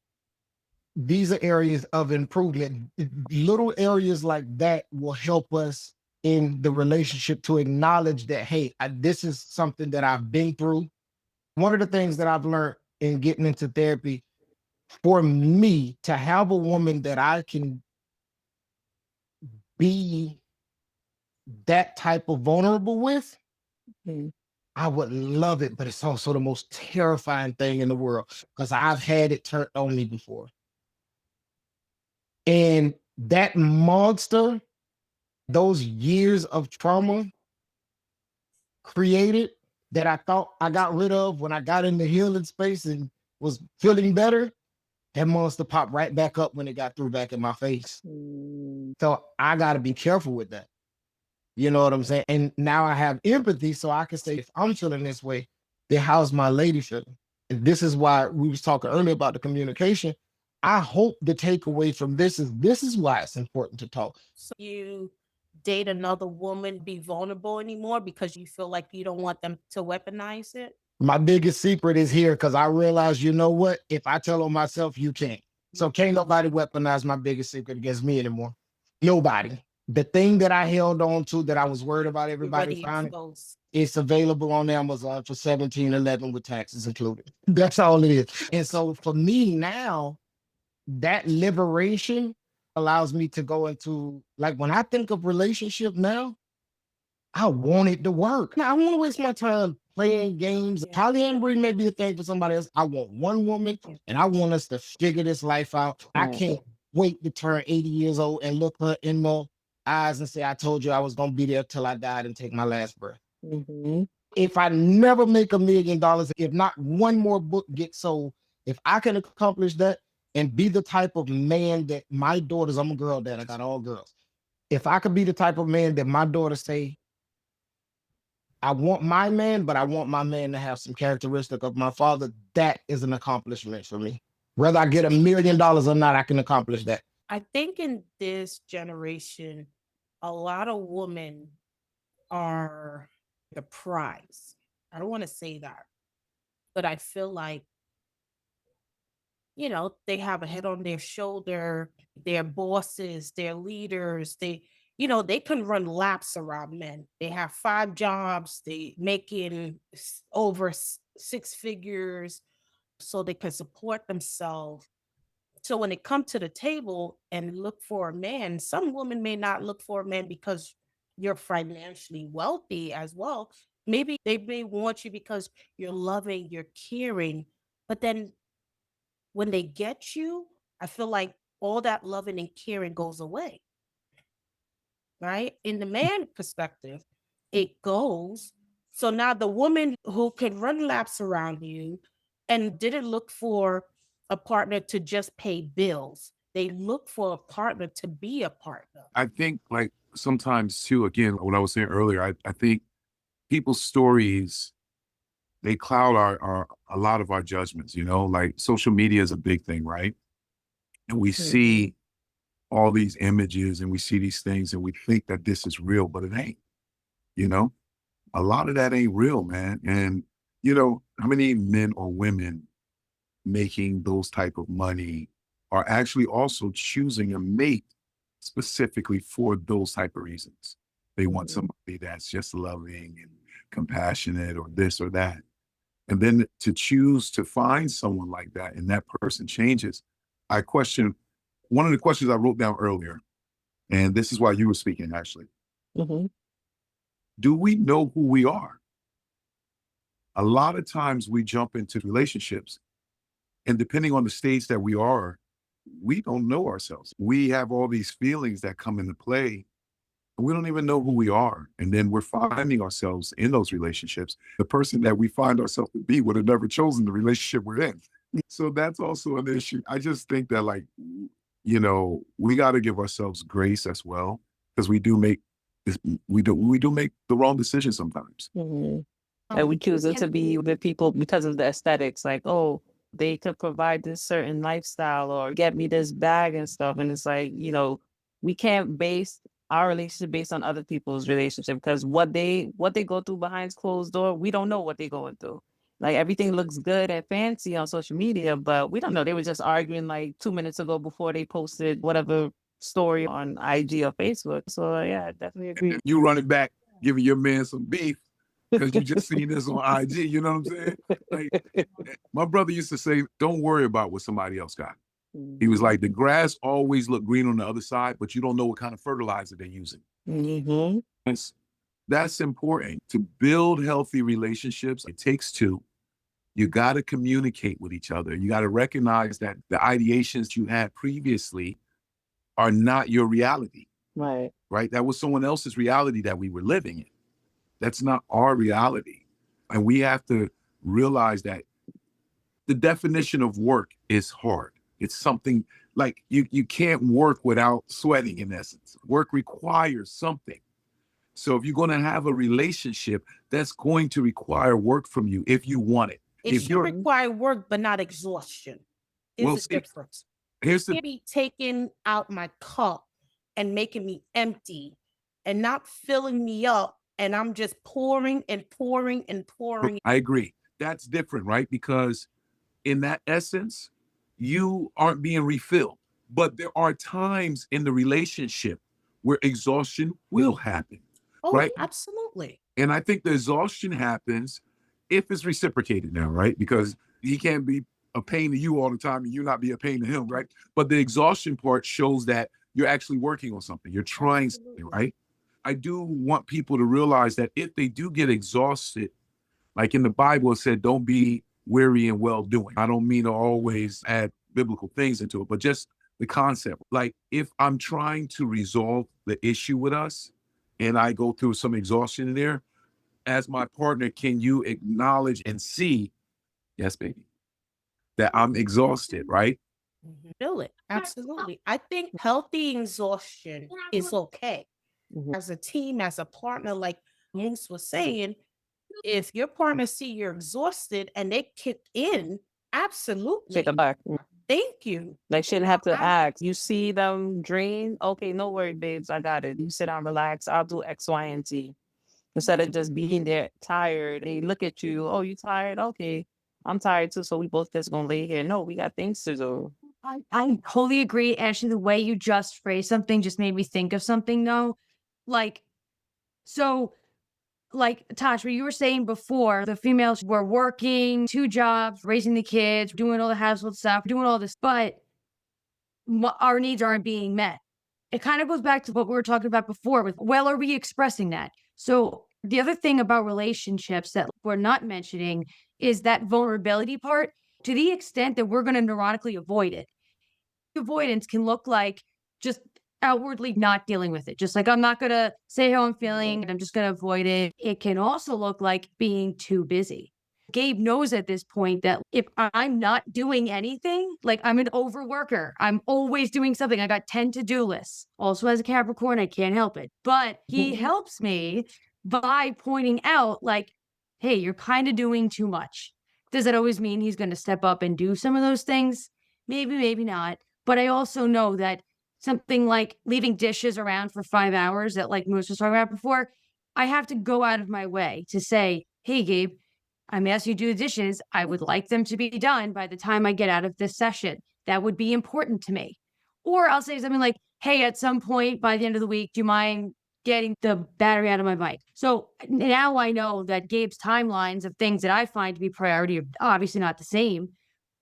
these are areas of improvement. Little areas like that will help us in the relationship to acknowledge that, hey, this is something that I've been through. One of the things that I've learned in getting into therapy, for me to have a woman that I can be that type of vulnerable with, I would love it, but it's also the most terrifying thing in the world because I've had it turned on me before. And that monster, those years of trauma created that I thought I got rid of when I got in the healing space and was feeling better, that monster popped right back up when it got through back in my face. So I got to be careful with that. You know what I'm saying? And now I have empathy, so I can say, if I'm feeling this way, then how's my lady feeling? And this is why we was talking earlier about the communication. I hope the takeaway from this is why it's important to talk. So you date another woman, be vulnerable anymore because you feel like you don't want them to weaponize it? My biggest secret is here because I realize, you know what? If I tell on myself, you can't. So can't nobody weaponize my biggest secret against me anymore. Nobody. The thing that I held on to that I was worried about everybody finding, it's available on Amazon for $17.11 with taxes included. That's all it is. And so for me now, that liberation allows me to go into, like, when I think of relationship now, I want it to work. Now, I don't want to waste my time playing games. Polyamory may be a thing for somebody else. I want one woman and I want us to figure this life out. I can't wait to turn 80 years old and look her in my eyes and say, I told you I was going to be there till I died and take my last breath. If I never make $1 million, if not one more book gets sold, if I can accomplish that and be the type of man that my daughters, I'm a girl dad, I got all girls. If I could be the type of man that my daughters say, I want my man, but I want my man to have some characteristic of my father, that is an accomplishment for me. Whether I get $1 million or not, I can accomplish that. I think in this generation, a lot of women are the prize. I don't want to say that, but I feel like, they have a head on their shoulder, they're bosses, they're leaders, they can run laps around men. They have 5 jobs, they making over 6 figures so they can support themselves. So when it comes to the table and look for a man, some women may not look for a man because you're financially wealthy as well. Maybe they may want you because you're loving, you're caring, but then when they get you, I feel like all that loving and caring goes away, right? In the man perspective, it goes. So now the woman who can run laps around you and didn't look for a partner to just pay bills, they look for a partner to be a partner. I think, like, sometimes too, again, what I was saying earlier, I think people's stories, they cloud our a lot of our judgments, like social media is a big thing, right? And we see all these images and we see these things and we think that this is real, but it ain't, you know? A lot of that ain't real, man. And how many men or women making those type of money are actually also choosing a mate specifically for those type of reasons? They want somebody that's just loving and compassionate or this or that. And then to choose to find someone like that and that person changes. I question one of the questions I wrote down earlier, and this is why you were speaking, actually. Do we know who we are? A lot of times we jump into relationships, and depending on the stage that we are, we don't know ourselves. We have all these feelings that come into play, and we don't even know who we are. And then we're finding ourselves in those relationships. The person that we find ourselves to be would have never chosen the relationship we're in. So that's also an issue. I just think that, like, we got to give ourselves grace as well, because we do make make the wrong decisions sometimes. And we choose it to be with people because of the aesthetics, like, oh, they could provide this certain lifestyle or get me this bag and stuff. And it's like, we can't base our relationship based on other people's relationship, because what they go through behind closed door, we don't know what they're going through. Like, everything looks good and fancy on social media, but we don't know. They were just arguing like 2 minutes ago before they posted whatever story on IG or Facebook. So yeah, I definitely agree. You running back, giving your man some beef because you just seen this on IG. You know what I'm saying? Like my brother used to say, "Don't worry about what somebody else got." He was like, "The grass always look green on the other side, but you don't know what kind of fertilizer they're using." Mm-hmm. That's important to build healthy relationships. It takes two. You got to communicate with each other. You got to recognize that the ideations you had previously are not your reality, Right. right? That was someone else's reality that we were living in. That's not our reality. And we have to realize that the definition of work is hard. It's something like you can't work without sweating, in essence. Work requires something. So if you're going to have a relationship, that's going to require work from you if you want it. It If should you're require work, but not exhaustion. well, There's a see, difference. here's the Can't be taking out my cup and making me empty and not filling me up. And I'm just pouring and pouring and pouring. I agree. That's different, right? Because in that essence, you aren't being refilled. But there are times in the relationship where exhaustion will happen, Oh, right? absolutely. And I think the exhaustion happens if it's reciprocated now, right? Because he can't be a pain to you all the time and you not be a pain to him, right? But the exhaustion part shows that you're actually working on something. You're trying something, Absolutely. right? I do want people to realize that if they do get exhausted, like in the Bible, it said, don't be weary and well doing. I don't mean to always add biblical things into it, but just the concept. Like if I'm trying to resolve the issue with us and I go through some exhaustion in there, as my partner, can you acknowledge and see, yes, baby, that I'm exhausted, right? Feel it. Absolutely. I think healthy exhaustion is okay. Mhm. As a team, as a partner, like Moose was saying, if your partner see you're exhausted and they kick in, Take absolutely. them back. Thank you. They shouldn't have to I- ask. You see them drain. Okay, no worry, babes. I got it. You sit down, relax. I'll do X, Y, and Z. Instead of just being there tired, they look at you. Oh, you tired? Okay, I'm tired too. So we both just gonna lay here. No, we got things to do. I wholly agree. Ashley, the way you just phrased something just made me think of something though. Like, so like Tash, what you were saying before, the females were working 2 jobs, raising the kids, doing all the household stuff, doing all this, but our needs aren't being met. It kind of goes back to what we were talking about before with, well, are we expressing that? So the other thing about relationships that we're not mentioning is that vulnerability part, to the extent that we're going to neurotically avoid it. Avoidance can look like just outwardly not dealing with it. Just like, I'm not going to say how I'm feeling and I'm just going to avoid it. It can also look like being too busy. Gabe knows at this point that if I'm not doing anything, like I'm an overworker, I'm always doing something. I got 10 to-do lists. Also, as a Capricorn, I can't help it. But he helps me by pointing out, like, hey, you're kind of doing too much. Does that always mean he's going to step up and do some of those things? Maybe, maybe not. But I also know that something like leaving dishes around for 5 hours that like Moose was talking about before, I have to go out of my way to say, hey, Gabe, I'm asking you to do the dishes. I would like them to be done by the time I get out of this session. That would be important to me. Or I'll say something like, hey, at some point by the end of the week, do you mind getting the battery out of my bike? So now I know that Gabe's timelines of things that I find to be priority are obviously not the same.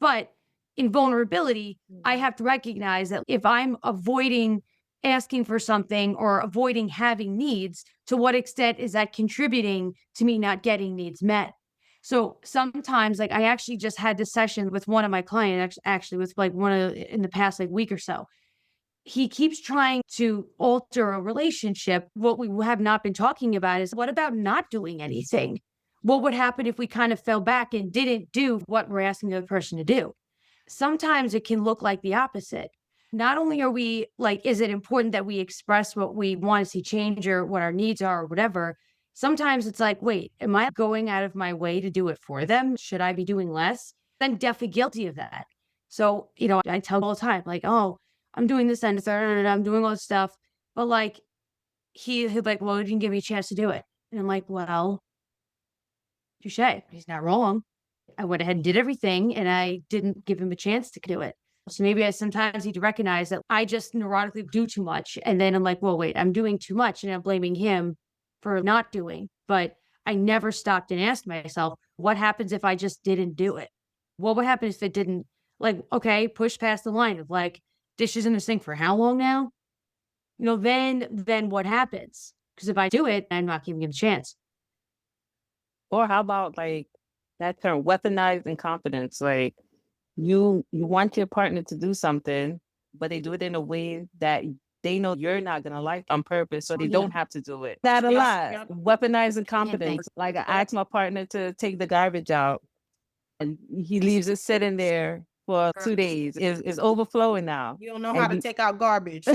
But in vulnerability, I have to recognize that if I'm avoiding asking for something or avoiding having needs, to what extent is that contributing to me not getting needs met? So sometimes, like I actually just had this session with one of my clients, actually with like one of in the past like week or so. He keeps trying to alter a relationship. What we have not been talking about is, what about not doing anything? What would happen if we kind of fell back and didn't do what we're asking the other person to do? Sometimes it can look like the opposite. Not only are we like, is it important that we express what we want to see change or what our needs are or whatever? Sometimes it's like, wait, am I going out of my way to do it for them? Should I be doing less? I'm definitely guilty of that. So, I tell all the time, like, oh, I'm doing this and third, and I'm doing all this stuff. But like, he'd like, well, you didn't give me a chance to do it. And I'm like, well, touche. He's not wrong. I went ahead and did everything and I didn't give him a chance to do it. So maybe I sometimes need to recognize that I just neurotically do too much. And then I'm like, well, wait, I'm doing too much and I'm blaming him for not doing. But I never stopped and asked myself, what happens if I just didn't do it? What would happen if it didn't, like, okay, push past the line of like dishes in the sink for how long now? Then what happens? Because if I do it, I'm not giving him a chance. Or how about like that term, weaponized incompetence? Like you want your partner to do something, but they do it in a way that they know you're not gonna like on purpose, so they Yeah. don't have to do it. That a lot. Yep. Weaponized incompetence. Like I asked my partner to take the garbage out, and he leaves it sitting there for 2 days. It's overflowing now. You don't know And how to you- take out garbage.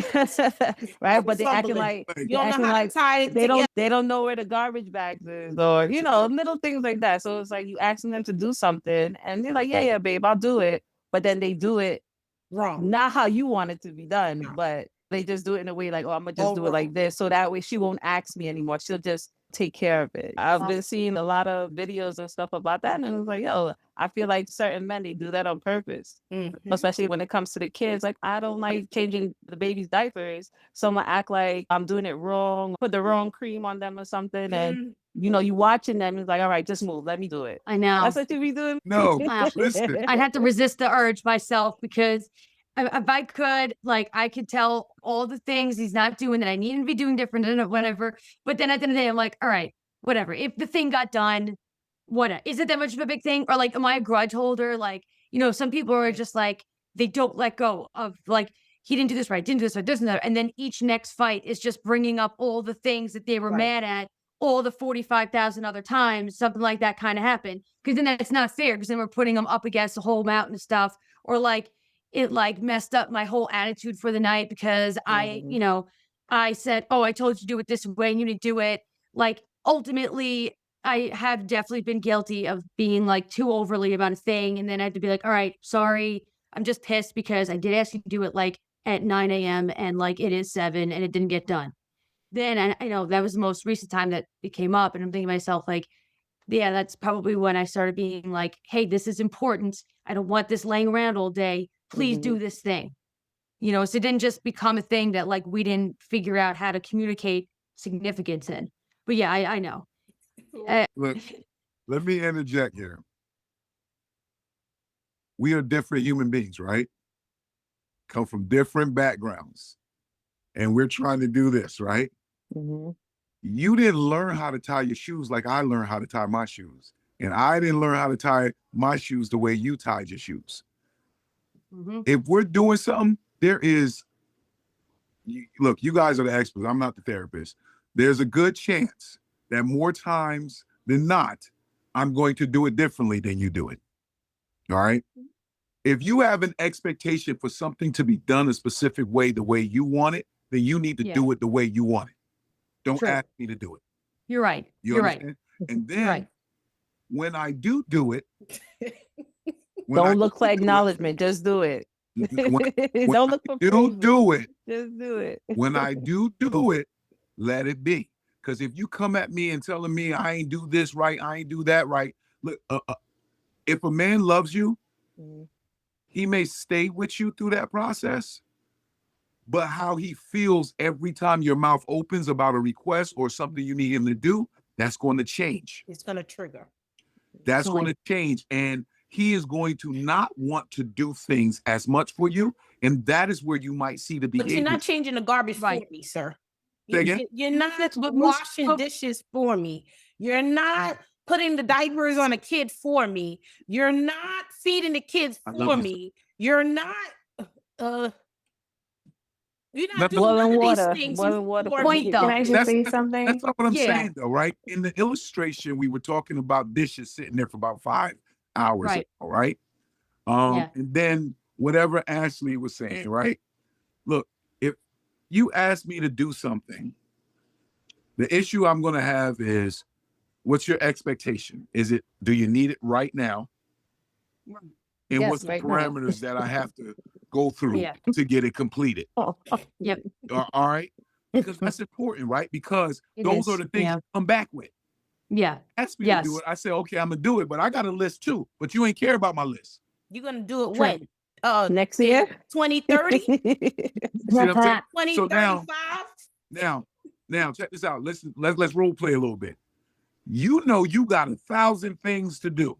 right? But they acting Fumbling. like You they don't know acting how like to tie it they together. don't know where the garbage bags is, or little things like that. So it's like you asking them to do something, and they're like, yeah, babe, I'll do it. But then they do it Wrong. not how you want it to be done, No. but they just do it in a way like, oh, I'm gonna just do it Over. like this, so that way she won't ask me anymore. She'll just take care of it. I've been seeing a lot of videos and stuff about that, and it's like, yo, I feel like certain men, they do that on purpose. Mhm. Especially when it comes to the kids. Like, I don't like changing the baby's diapers. So I'm gonna act like I'm doing it wrong, put the wrong cream on them or something. And Mhm. you watching them, it's like, all right, just move, let me do it. I know. That's what you be doing. No, Wow. listen. I'd have to resist the urge myself because if I could, like, I could tell all the things he's not doing that I need him to be doing different and whatever. But then at the end of the day, I'm like, all right, whatever. If the thing got done, what is it that much of a big thing? Or like, am I a grudge holder? Like, some people are just like, they don't let go of like, he didn't do this right, didn't do this right, doesn't that. And then each next fight is just bringing up all the things that they were Right. mad at all the 45,000 other times something like that kind of happened. Because then that's not fair because then we're putting them up against a whole mountain of stuff. Or like, it like messed up my whole attitude for the night because Mhm. I said, oh, I told you to do it this way and you didn't do it. Like, ultimately, I have definitely been guilty of being like too overly about a thing. And then I had to be like, all right, sorry. I'm just pissed because I did ask you to do it like at 9 a.m. and like it is 7 and it didn't get done. Then I know that was the most recent time that it came up. And I'm thinking to myself, like, yeah, that's probably when I started being like, hey, this is important. I don't want this laying around all day. Please do Mhm. this thing. So it didn't just become a thing that like we didn't figure out how to communicate significance in. But yeah, I know. Look, let me interject here. We are different human beings, right? Come from different backgrounds. And we're trying to do this, right? Mhm. You didn't learn how to tie your shoes like I learned how to tie my shoes. And I didn't learn how to tie my shoes the way you tied your shoes. Mhm. If we're doing something, look, you guys are the experts. I'm not the therapist. There's a good chance that more times than not, I'm going to do it differently than you do it. All right. If you have an expectation for something to be done a specific way, the way you want it, then you need to Yeah. do it the way you want it. Don't True. ask me to do it. You're right. You You're right. understand? And You're then right. when I do it, Don't look for acknowledgement, just do it. when Don't look for praise. do it, Just do it. when I do it, let it be. Because if you come at me and telling me I ain't do this right, I ain't do that right, look, if a man loves you, Mhm. he may stay with you through that process, but how he feels every time your mouth opens about a request or something you need him to do, that's going to change. It's gonna trigger. That's going Point. to change. And he is going to not want to do things as much for you. And that is where you might see the But you're behavior. not changing the garbage Right. for me, sir. Say again? You're not But washing dishes for me. You're not putting the diapers on a kid for me. You're not feeding the kids I for love you. me. You're not uh you're No, not doing none Boiling of these water. things Boiling water for for Point me. though. Can I just That's say that's something? not what I'm Yeah. saying though, right? In the illustration, we were talking about dishes sitting there for about 5 hours, Right. ago, right? Yeah. And then whatever Ashley was saying, right? Look, if you ask me to do something, the issue I'm going to have is, what's your expectation? Do you need it right now? And Yes, what's the right now. parameters that I have to go through Yeah. to get it completed? Yep. All right. Because that's important, right? Because It those are is. the things Yeah. you come back with. Yeah. Ask me to do Yes. it. I say, okay, I'm gonna do it, but I got a list too. But you ain't care about my list. You're gonna do it True. when? Next year? 2030, See what I'm saying? So 2035. now check this out. Let's role play a little bit. You know you got 1,000 things to do.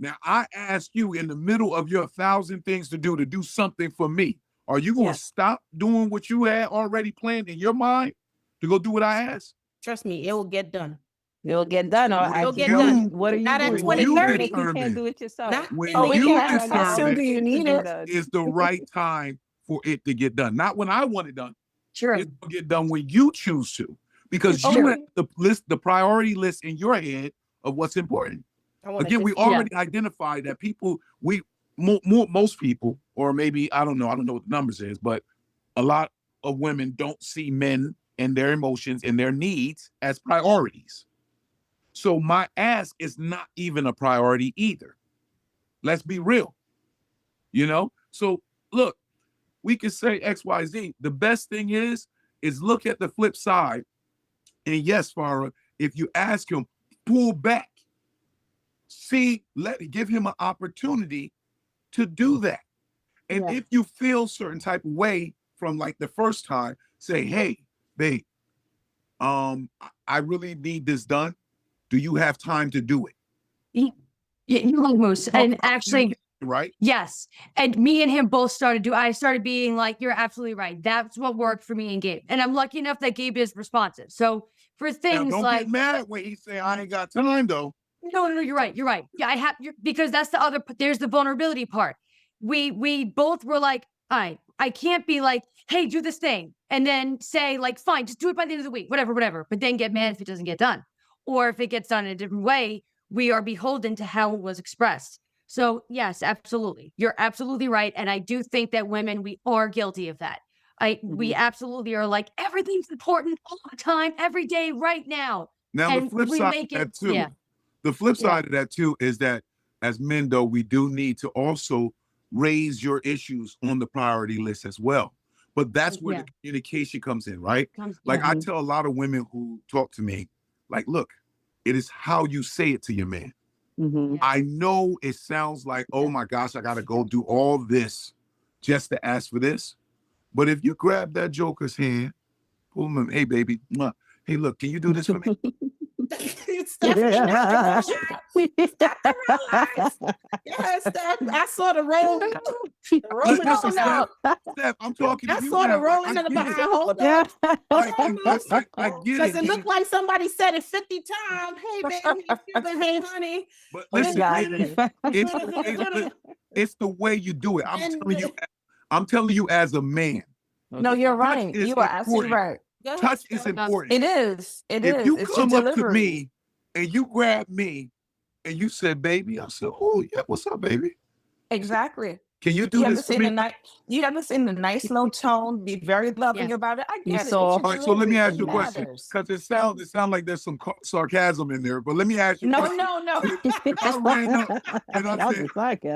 Now I ask you in the middle of your 1,000 things to do something for me. Are you going to stop doing what you had already planned in your mind to go do what I asked? Trust me, it will get done. You'll get done. Or It'll get done. What are you Not at doing? When you 2030. You can't determine- do it yourself. Not when in we you can the ask how soon determine do you need it? is the right time for it to get done. Not when I want it done. True. It's going to get done when you choose to. Because you have the priority list in your head of what's important. Again, we already identified that people, most people, or maybe, I don't know what the numbers is, but a lot of women don't see men and their emotions and their needs as priorities. So my ask is not even a priority either. Let's be real, So look, we can say X, Y, Z. The best thing is look at the flip side. And yes, Farah, if you ask him, pull back. Give him an opportunity to do that. And if you feel certain type of way from like the first time, say, hey, babe, I really need this done. Do you have time to do it? You almost, and actually, right? Yes. And me and him both I started being like, you're absolutely right. That's what worked for me and Gabe. And I'm lucky enough that Gabe is responsive. So for things now, don't like, get mad when he say I ain't got time though. no, you're right. You're right. Yeah, because that's there's the vulnerability part. We both were like, all right, I can't be like, hey, do this thing. And then say like, fine, just do it by the end of the week, whatever. But then get mad if it doesn't get done. Or if it gets done in a different way, we are beholden to how it was expressed. So yes, absolutely. You're absolutely right. And I do think that women, we are guilty of that. We absolutely are like, everything's important all the time, every day, right now. Now And the flip we side make of it- that too. yeah. The flip side of that too is that as men, though, we do need to also raise your issues on the priority list as well. But that's where the communication comes in, right? I tell a lot of women who talk to me, like, look, it is how you say it to your man. I know it sounds like, oh my gosh, I got to go do all this just to ask for this. But if you grab that joker's hand, pull him, hey, baby, mwah, hey, look, can you do this for me? Steph, yes, Steph, I saw the rolling Listen, out. Steph, I'm talking to I you saw now. the rolling in the get it. behind. Hold on. I get Because it. it looked like somebody said it 50 times. Hey, baby, hey, honey. But listen, it's the way you do it. I'm telling you as a man. No, you're right. You are absolutely right. Touch is important. It is. If you come up to me and you grab me and you said, baby, I said, oh, yeah, what's up, baby? Exactly. Can you do this for me? You have this in a nice low tone, be very loving about it. I get it. All right, so let me ask you a question, because it sounds like there's some sarcasm in there, but let me ask you a question. No. If I ran up and I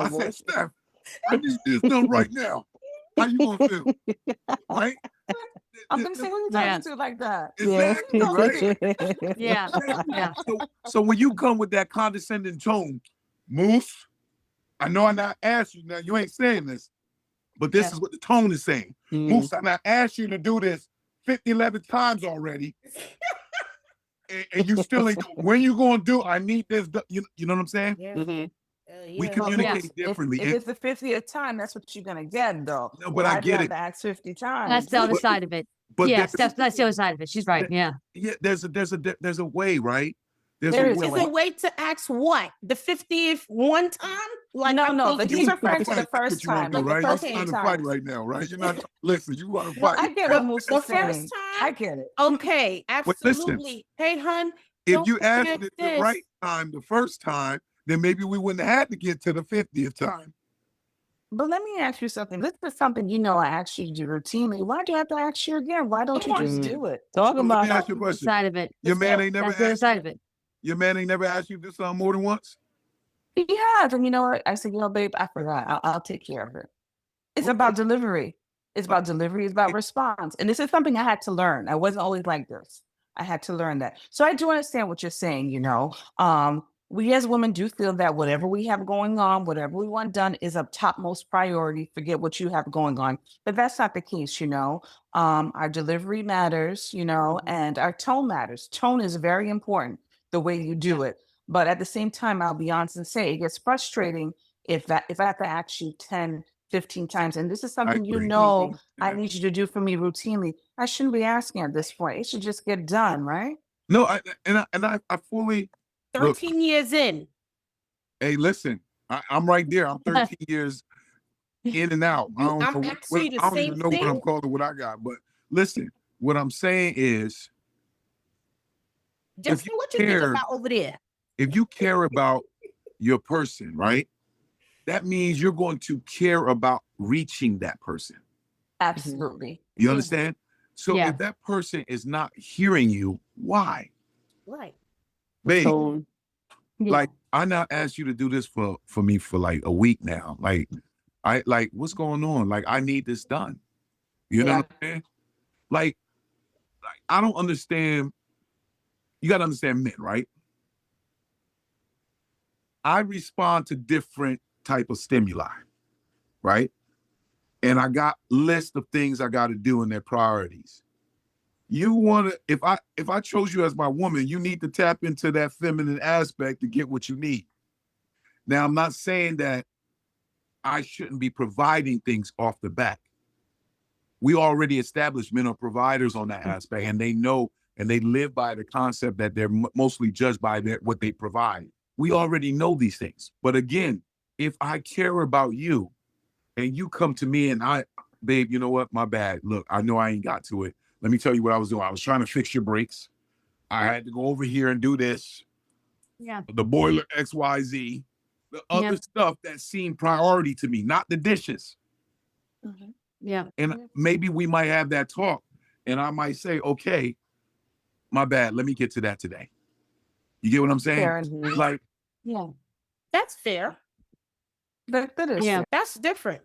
said, Steph, I need this done right now. How you gonna feel? Right? I'm gonna say who you talking to like that. Exactly, right? Yeah. So when you come with that condescending tone, Moose, I know I not asked you, now you ain't saying this, but this is what the tone is saying. Moose, I not asked you to do this 11 times already. and you still ain't, when you gonna do, I need this, you know what I'm saying? We communicate differently. If it's the 50th time, that's what you're gonna get, though. No, but I get it. Ask 50 times. That's the other side of it. But that's the other side of it. She's right. Yeah. Yeah, there's a way, right? There is a way to ask what? The 50th one time? Like no, but he's referring to the first time. Like right? You're trying to fight right now, right? You're not listen, you want to fight. I get what Moose is saying. First time? I get it. Okay, absolutely. Listen, hey, hun. If you asked it the right time the first time, then maybe we wouldn't have had to get to the 50th time. But let me ask you something. This is something I ask you to do routinely. Why do I have to ask you again? Why don't you just do it? Talk about Let me ask you a question. Side of it. Your man ain't never That's the other side of it. Your man ain't never asked you to do something more than once? He has. And you know what? I said, babe, I forgot. I'll take care of it. It's about delivery. It's about delivery. It's about response. And this is something I had to learn. I wasn't always like this. I had to learn that. So I do understand what you're saying, we as women do feel that whatever we have going on, whatever we want done is of topmost priority. Forget what you have going on. But that's not the case, you know. Our delivery matters, you know, and our tone matters. Tone is very important, the way you do it. But at the same time, I'll be honest and say it gets frustrating if I have to ask you 10, 15 times, and this is I something you agree. know I Yeah. need you to do for me routinely. I shouldn't be asking at this point. It should just get done, right? No, I fully look. 13 years in. Hey, listen, I'm right there. I'm 13 years in and out. I don't I'm know asking you the I don't same even know what thing. I'm called or what I got. But listen, what I'm saying is, if you Justin, what you think care, about over there? if you care about your person, right? That means you're going to care about reaching that person. Absolutely. You Yeah. understand? So Yeah. if that person is not hearing you, why? Right. Babe, Tone. Yeah. like I now asked you to do this for me for like a week now. Like what's going on? Like I need this done. You know Yeah. what I'm saying? Like I don't understand. You got to understand men, right? I respond to different type of stimuli, right? And I got list of things I got to do in their priorities. You want to, if I chose you as my woman, you need to tap into that feminine aspect to get what you need. Now, I'm not saying that I shouldn't be providing things off the bat. We already established men are providers on that aspect, and they know and they live by the concept that they're mostly judged by what they provide. We already know these things. But again, if I care about you and you come to me and babe, you know what? My bad. Look, I know I ain't got to it. Let me tell you what I was doing. I was trying to fix your brakes. I had to go over here and do this. Yeah. The boiler XYZ, the other Yeah. stuff that seemed priority to me, not the dishes. Yeah. And maybe we might have that talk. And I might say, okay, my bad. Let me get to that today. You get what I'm saying? Fair enough. Like, Yeah. That's fair. That is Yeah. fair. That's different.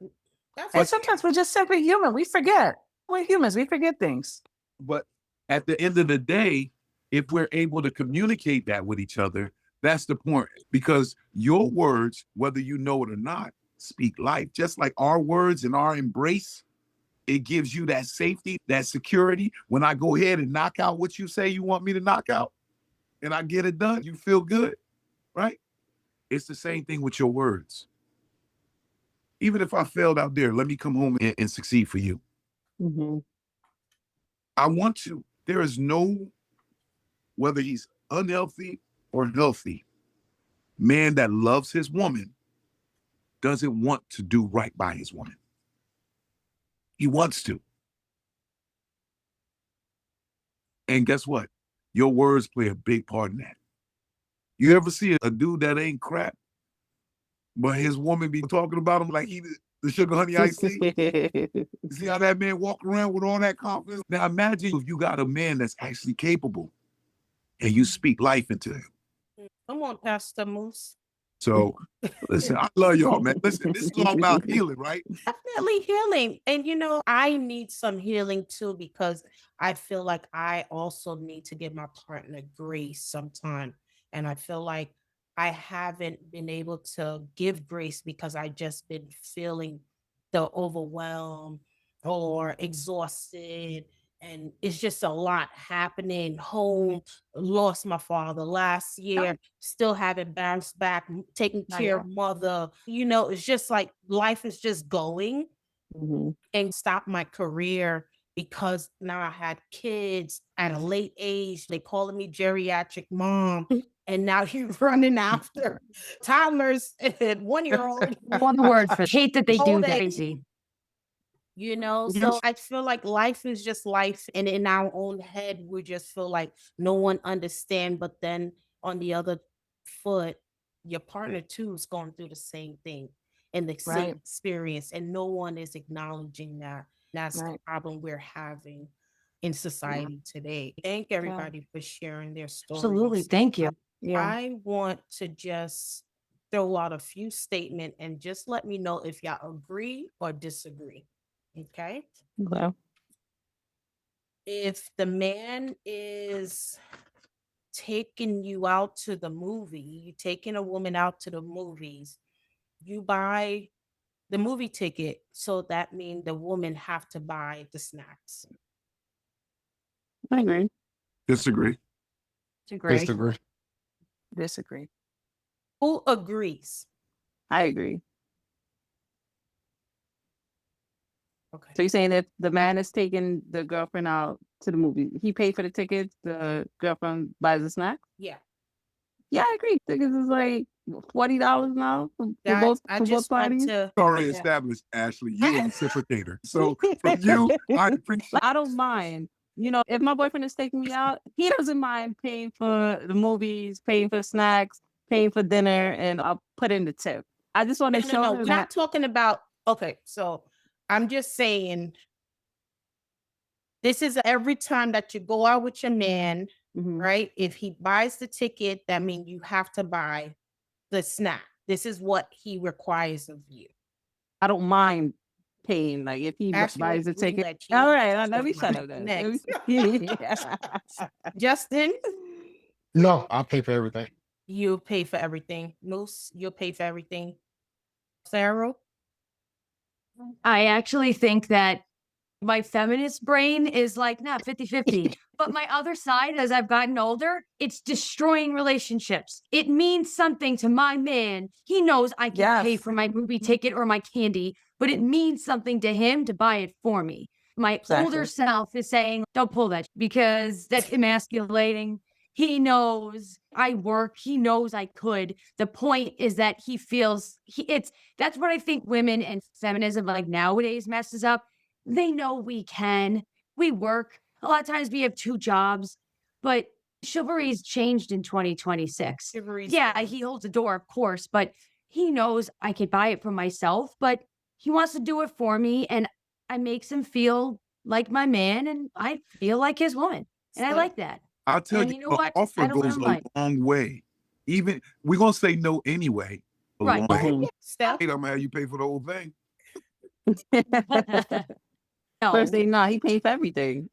That's And sometimes we're just simply human. We forget. We're humans. We forget things. but at the end of the day, if we're able to communicate that with each other, that's the point. Because your words, whether you know it or not, speak life. Just like our words and our embrace, it gives you that safety, that security. When I go ahead and knock out what you say you want me to knock out and I get it done, you feel good, right? It's the same thing with your words. Even if I failed out there, let me come home and succeed for you. I want to. There is no, whether he's unhealthy or healthy, man that loves his woman doesn't want to do right by his woman. He wants to. And guess what? Your words play a big part in that. You ever see a dude that ain't crap, but his woman be talking about him like he the sugar honey iced tea? You see how that man walk around with all that confidence? Now imagine if you got a man that's actually capable and you speak life into him. Come on, Pastor Moose. So listen, I love y'all, man. Listen, this is all about healing, right? Definitely healing. And I need some healing too because I feel like I also need to give my partner grace sometime. And I feel like I haven't been able to give grace because I just been feeling the overwhelm or exhausted. And it's just a lot happening. Home, lost my father last year, still haven't bounced back, taking care of mother. It's just like life is just going and stop my career because now I had kids at a late age. They calling me geriatric mom. And now you're running after toddlers and 1-year-old. One word for hate that they do Old that. age. Crazy. So I feel like life is just life. And in our own head, we just feel like no one understand. But then on the other foot, your partner too is going through the same thing and the same Right. experience. And no one is acknowledging that. That's the Right. problem we're having in society today. Thank everybody for sharing their stories. Absolutely. Thank you. Yeah. I want to just throw out a few statements and just let me know if y'all agree or disagree. Okay. Well, If the man is taking you out to the movie, you taking a woman out to the movies, you buy the movie ticket, so that means the woman have to buy the snacks. I agree. Disagree. Disagree. Disagree. Disagree. Who agrees? I agree. Okay. So you're saying if the man is taking the girlfriend out to the movie, he paid for the tickets, the girlfriend buys the snack? Yeah. Yeah, I agree. Tickets is like $40 now for Guys, I both just want parties. to Already Yeah. established, Ashley. You a reciprocator. So from you, I appreciate. Like, I don't mind. If my boyfriend is taking me out, he doesn't mind paying for the movies, paying for snacks, paying for dinner, and I'll put in the tip. I just want No, to no, show no. him We're that. not talking about okay, so I'm just saying this is every time that you go out with your man, Mhm. right? If he buys the ticket, that means you have to buy the snack. This is what he requires of you. I don't mind paying, like if he Ashley, buys the we ticket. let you All right, let me talk shut about up then. next. Yeah. Justin, No, I'll pay for everything. you pay for everything. Moose, you'll pay for everything. Sarah, I actually think that my feminist brain is like, nah, 50-50. But my other side, as I've gotten older, it's destroying relationships. It means something to my man. He knows I can pay Yes. for my movie ticket or my candy, but it means something to him to buy it for me. My older Exactly. self is saying, don't pull that because that's emasculating. He knows I work. He knows I could. The point is that he feels that's what I think women and feminism like nowadays messes up. They know we can. We work. A lot of times we have 2 jobs, but chivalry's changed in 2026. chivalry's Yeah, gone. he holds the door, of course, but he knows I could buy it for myself, but he wants to do it for me, and I makes him feel like my man, and I feel like his woman, and I Steph? like that. I'll tell And you, you know an what? offer I don't goes mind. a long way. Even we're gonna say no anyway. A Right. long way. Mhm. Steph? I'm gonna have you pay for the whole thing. First No. day, nah, he paid for everything.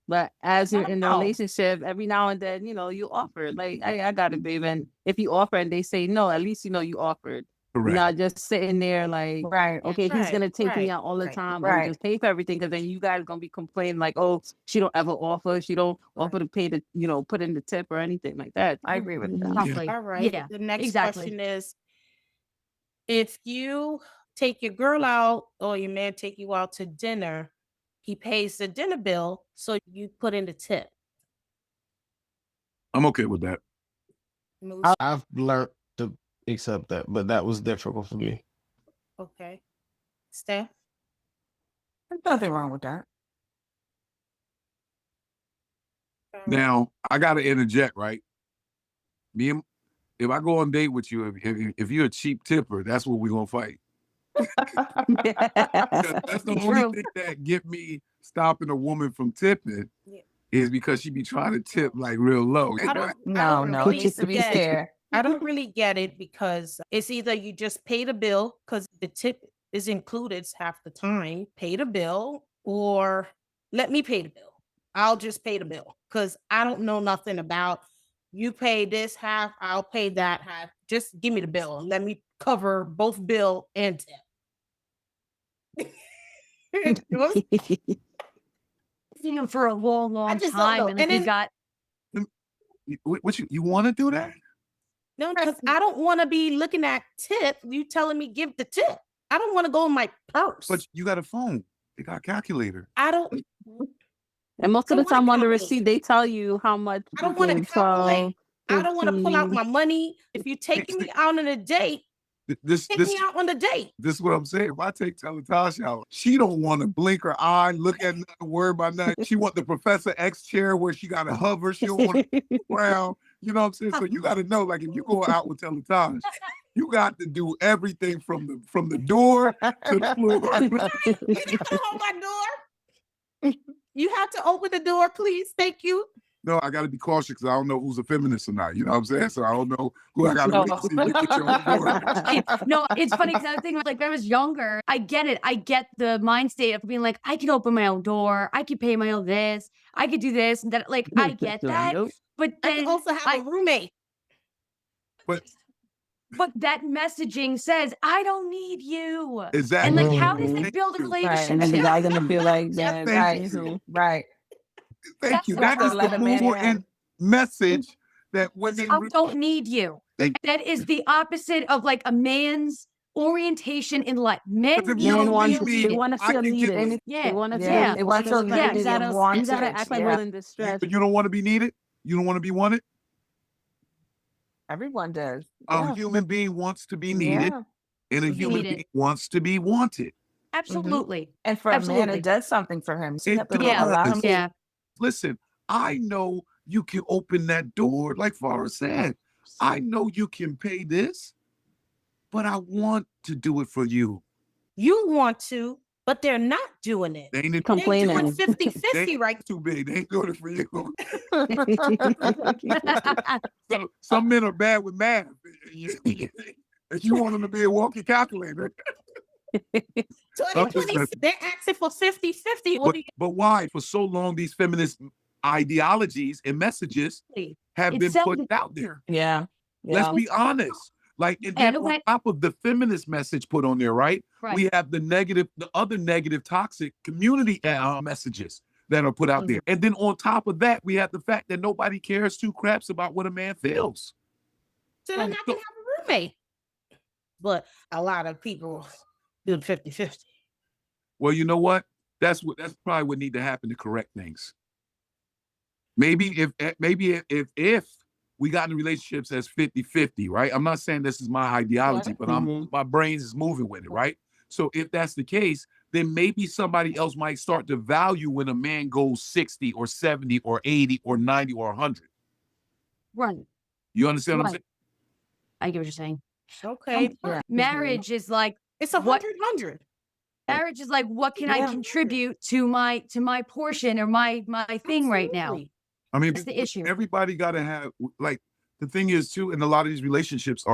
But as you're in the No. relationship, every now and then, you offer. Like, I got it, babe. And if you offer and they say no, at least you offered. You're Correct. not just sitting there like, Right. okay, he's Right, gonna take me right, out all the right, time, but right. just pay for everything, because then you guys gonna be complaining like, oh, she don't ever offer, she don't offer to pay the, put in the tip or anything like that. I agree with that. Exactly. All right. Yeah, The next exactly. question is if you take your girl out or your man take you out to dinner, he pays the dinner bill, so you put in the tip. I'm okay with that. Moose, I've learned to accept that, but that was difficult for me. okay. Steph? There's nothing wrong with that. Sarah? Now I gotta interject, right? If I go on a date with you, if you're a cheap tipper, that's what we're gonna fight. Because that's the only True. thing that get me stopping a woman from tipping Yeah. is because she be trying to tip like real low. I don't No, no, really it needs to be get it. fair. I don't really get it because it's either you just pay the bill because the tip is included half the time, pay the bill, or let me pay the bill. I'll just pay the bill because I don't know nothing about you pay this half, I'll pay that half. Just give me the bill and let me cover both bill and tip. What's- Seen him for a long, long just don't time, know. and like And we then- got What you want to do that? No, because I don't want to be looking at tip. You telling me give the tip. I don't want to go in my purse. But you got a phone. They got a calculator. I don't. And most of I the don't time wanna on the calculate. receipt, they tell you how much I don't you want to gave, calculate. 12, I don't want to pull out 15. my money. If you're taking me out on a date, This take this me out on the date. this is what I'm saying. If I take TelaTash out, she don't want to blink her eye, look at nothing, worry about nothing. She want the Professor X chair where she got to hover. She don't want to around. You know what I'm saying? So you got to know, like, if you go out with TelaTash, you got to do everything from the door to the floor. You have to hold my door. You have to open the door, please. Thank you. No, I got to be cautious because I don't know who's a feminist or not. You know what I'm saying? So I don't know who I got to No. wait to see if they get your own door. No, it's funny because I was thinking like when I was younger, I get it. I get the mind state of being like, I can open my own door, I can pay my own this, I could do this and that. Like, I get that. Nope. But I can then also have a roommate. But but that messaging says, I don't need you. And exactly. like, how does Mhm. it build a Thank you. Right. And then the relationship? guy gonna be like Yep. that. Right. Thank you. Right. Thank That's you. You have That to is let the a man more in. message that women I don't need you. Thank That is the opposite of like a man's orientation in life. Men Because if need you to Men don't want need feel they me, needed. want to I feel can get needed. with They Yeah. want to Yeah. feel They want to feel you gotta, needed and you gotta wanted. act like Yeah. we're in distress. but you don't want to be needed. You don't want to be wanted. Everyone does. A Yeah. human being wants to be needed, Yeah. and a Mhm. human Needed. being wants to be wanted. Absolutely. And for a man, Absolutely. it does something for him. So you It have to Yeah. allow him does. to. Yeah. Listen, I know you can open that door, like Farah said. I know you can pay this, but I want to do it for you. You want to, but they're not doing it. They ain't They're doing Complaining. 50-50 right. too big. They ain't doing it for you. So some men are bad with math. If you want them to be a walking calculator. I'm just 2020, messing. they're asking for 50-50. What But, do you but why? For so long, these feminist ideologies and messages It's have been self- put out there. Yeah. Let's Yeah. be honest. Like, and then And on when- top of the feminist message put on there, right? Right. We have the other negative, toxic community messages that are put out there. And then on top of that, we have the fact that nobody cares two craps about what a man feels. So then I can have a roommate. But a lot of people do the 50-50. Well, you know what? That's probably what need to happen to correct things. Maybe if we got in relationships as 50-50, right? I'm not saying this is my ideology, but my brains is moving with it, right? So if that's the case, then maybe somebody else might start to value when a man goes 60 or 70 or 80 or 90 or 100. Right. You understand what I'm Right. saying? I get what you're saying. Okay. Yeah. Marriage is like It's a what 100. marriage is like what can I Yeah. contribute to my portion or my thing right now? Absolutely. I mean, That's the issue. everybody got to have, like, the thing is too, in a lot of these relationships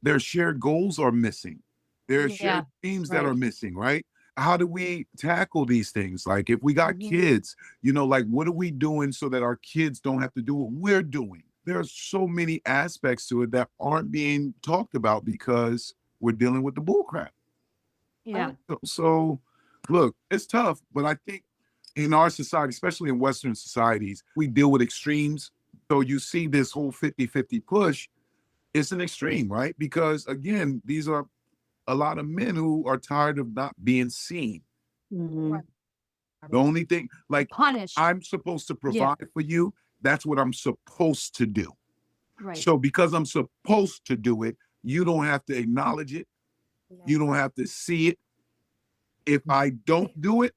their shared goals are missing. There are shared themes that right. are missing, right? How do we tackle these things? Like, if we got kids, like, what are we doing so that our kids don't have to do what we're doing? There are so many aspects to it that aren't being talked about because we're dealing with the bullcrap. Yeah. So, look, it's tough, but I think in our society, especially in Western societies, we deal with extremes. So you see this whole 50-50 push, it's an extreme, right? Because again, these are a lot of men who are tired of not being seen. Right. The only thing, like, Punish. I'm supposed to provide for you, that's what I'm supposed to do. Right. So because I'm supposed to do it, you don't have to acknowledge it. You don't have to see it. If I don't do it,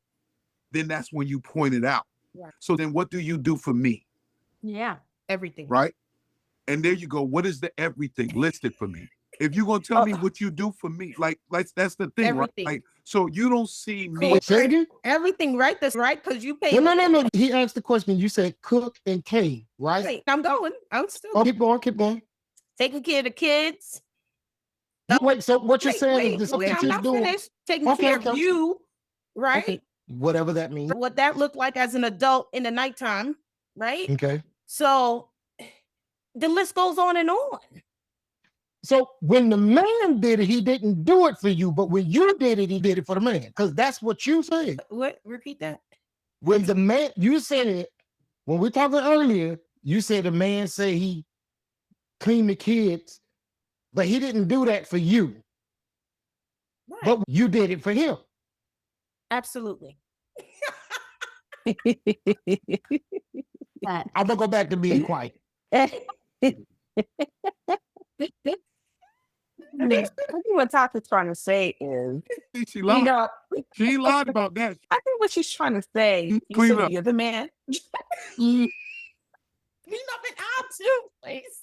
then that's when you point it out. Right. So then what do you do for me? Yeah. Everything. Right? And there you go. What is the everything listed for me? If you're gonna tell me what you do for me, like that's the thing, Everything. right? Like, so you don't see me. Wait, say it again? Everything right. That's right. Because you pay. No. He asked the question. You said cook and clean, right? Wait, I'm going. I'm still Oh, keep going. taking care of the kids. Wait, so what you're saying is the stuff wait, that I'm you're not doing, finished. Taking Okay, care okay. of you, right? Okay, whatever that means. What that looked like as an adult in the nighttime, right? Okay. So the list goes on and on. So when the man did it, he didn't do it for you, but when you did it, he did it for the man. Because that's what you said. What? Repeat that. When the man, you said it, when we were talking earlier, you said the man say he cleaned the kids, but he didn't do that for you. Right. But you did it for him. Absolutely. That. I'm gonna go back to being quiet. I think what Tasha's trying to say is, She you lied. know, She lied about that. I think what she's trying to say, you Clean said up. you're the man. Clean up and out too, please.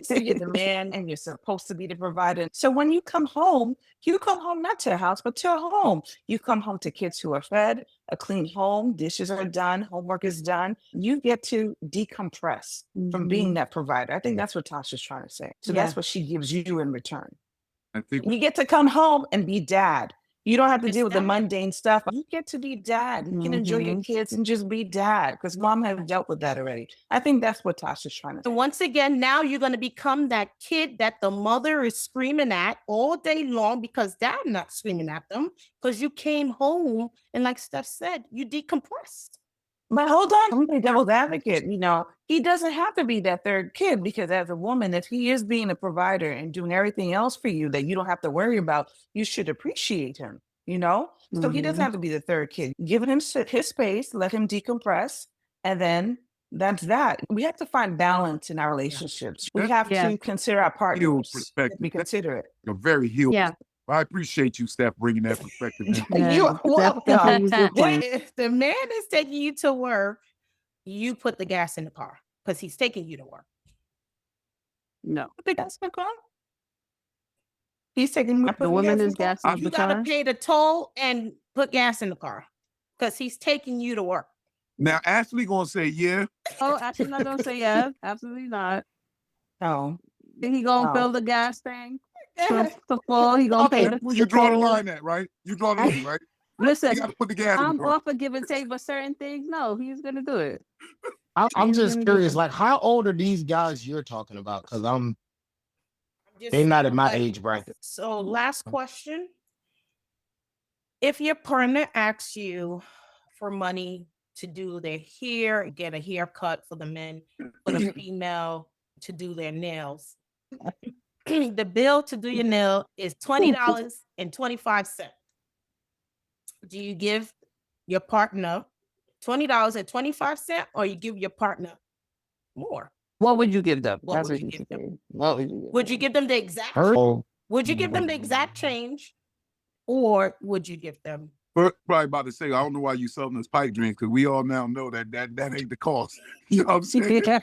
So you're the man and you're supposed to be the provider. So when you come home not to a house, but to a home. You come home to kids who are fed, a clean home, dishes are done, homework is done. You get to decompress from being that provider. I think that's what Tasha's trying to say. So Yeah. that's what she gives you in return. I think You get to come home and be dad. You don't have to It's deal with the dad. mundane stuff. You get to be dad. You can enjoy your kids and just be dad because mom has dealt with that already. I think that's what Tasha's trying to So say. once again, now you're going to become that kid that the mother is screaming at all day long because dad not screaming at them because you came home and like Steph said, you decompressed. But hold on, I'm the devil's advocate. He doesn't have to be that third kid because as a woman, if he is being a provider and doing everything else for you that you don't have to worry about, you should appreciate him, So he doesn't have to be the third kid. Giving him his space, let him decompress, and then that's that. We have to find balance in our relationships. We have to consider our partners. perspective. Be considerate. A very healed. Yeah. I appreciate you, Steph, bringing that perspective in. You're welcome. Definitely a good point. If the man is taking you to work, you put the gas in the car because he's taking you to work. No. Put the gas in the car. He's taking The woman is gassing You the got to car. pay the toll and put gas in the car because he's taking you to work. Now, Ashley gonna say, yeah. Oh, actually not gonna say yes. Absolutely not. No. He gonna No. fill the gas tank to full. He gonna pay Okay. the. Where you draw the line at, right? You draw the line, right? Listen, You got to put the gas in I'm the car. off for give and take, but certain things, no, he's gonna do it. I'm just curious, like, how old are these guys you're talking about? Because they're not at my age bracket. So last question. If your partner asks you for money to do their hair, get a haircut for the men, for the female to do their nails, the bill to do your nail is $20.25. Do you give your partner $20.25 or you give your partner more? What would you give them? What That's would what you you give them? say. What would you give Would them? you give them the exact would you give them the exact change or would you give them Probably about to say, I don't know why you selling us pipe dreams because we all now know that ain't the cost. You know what I'm saying? Big I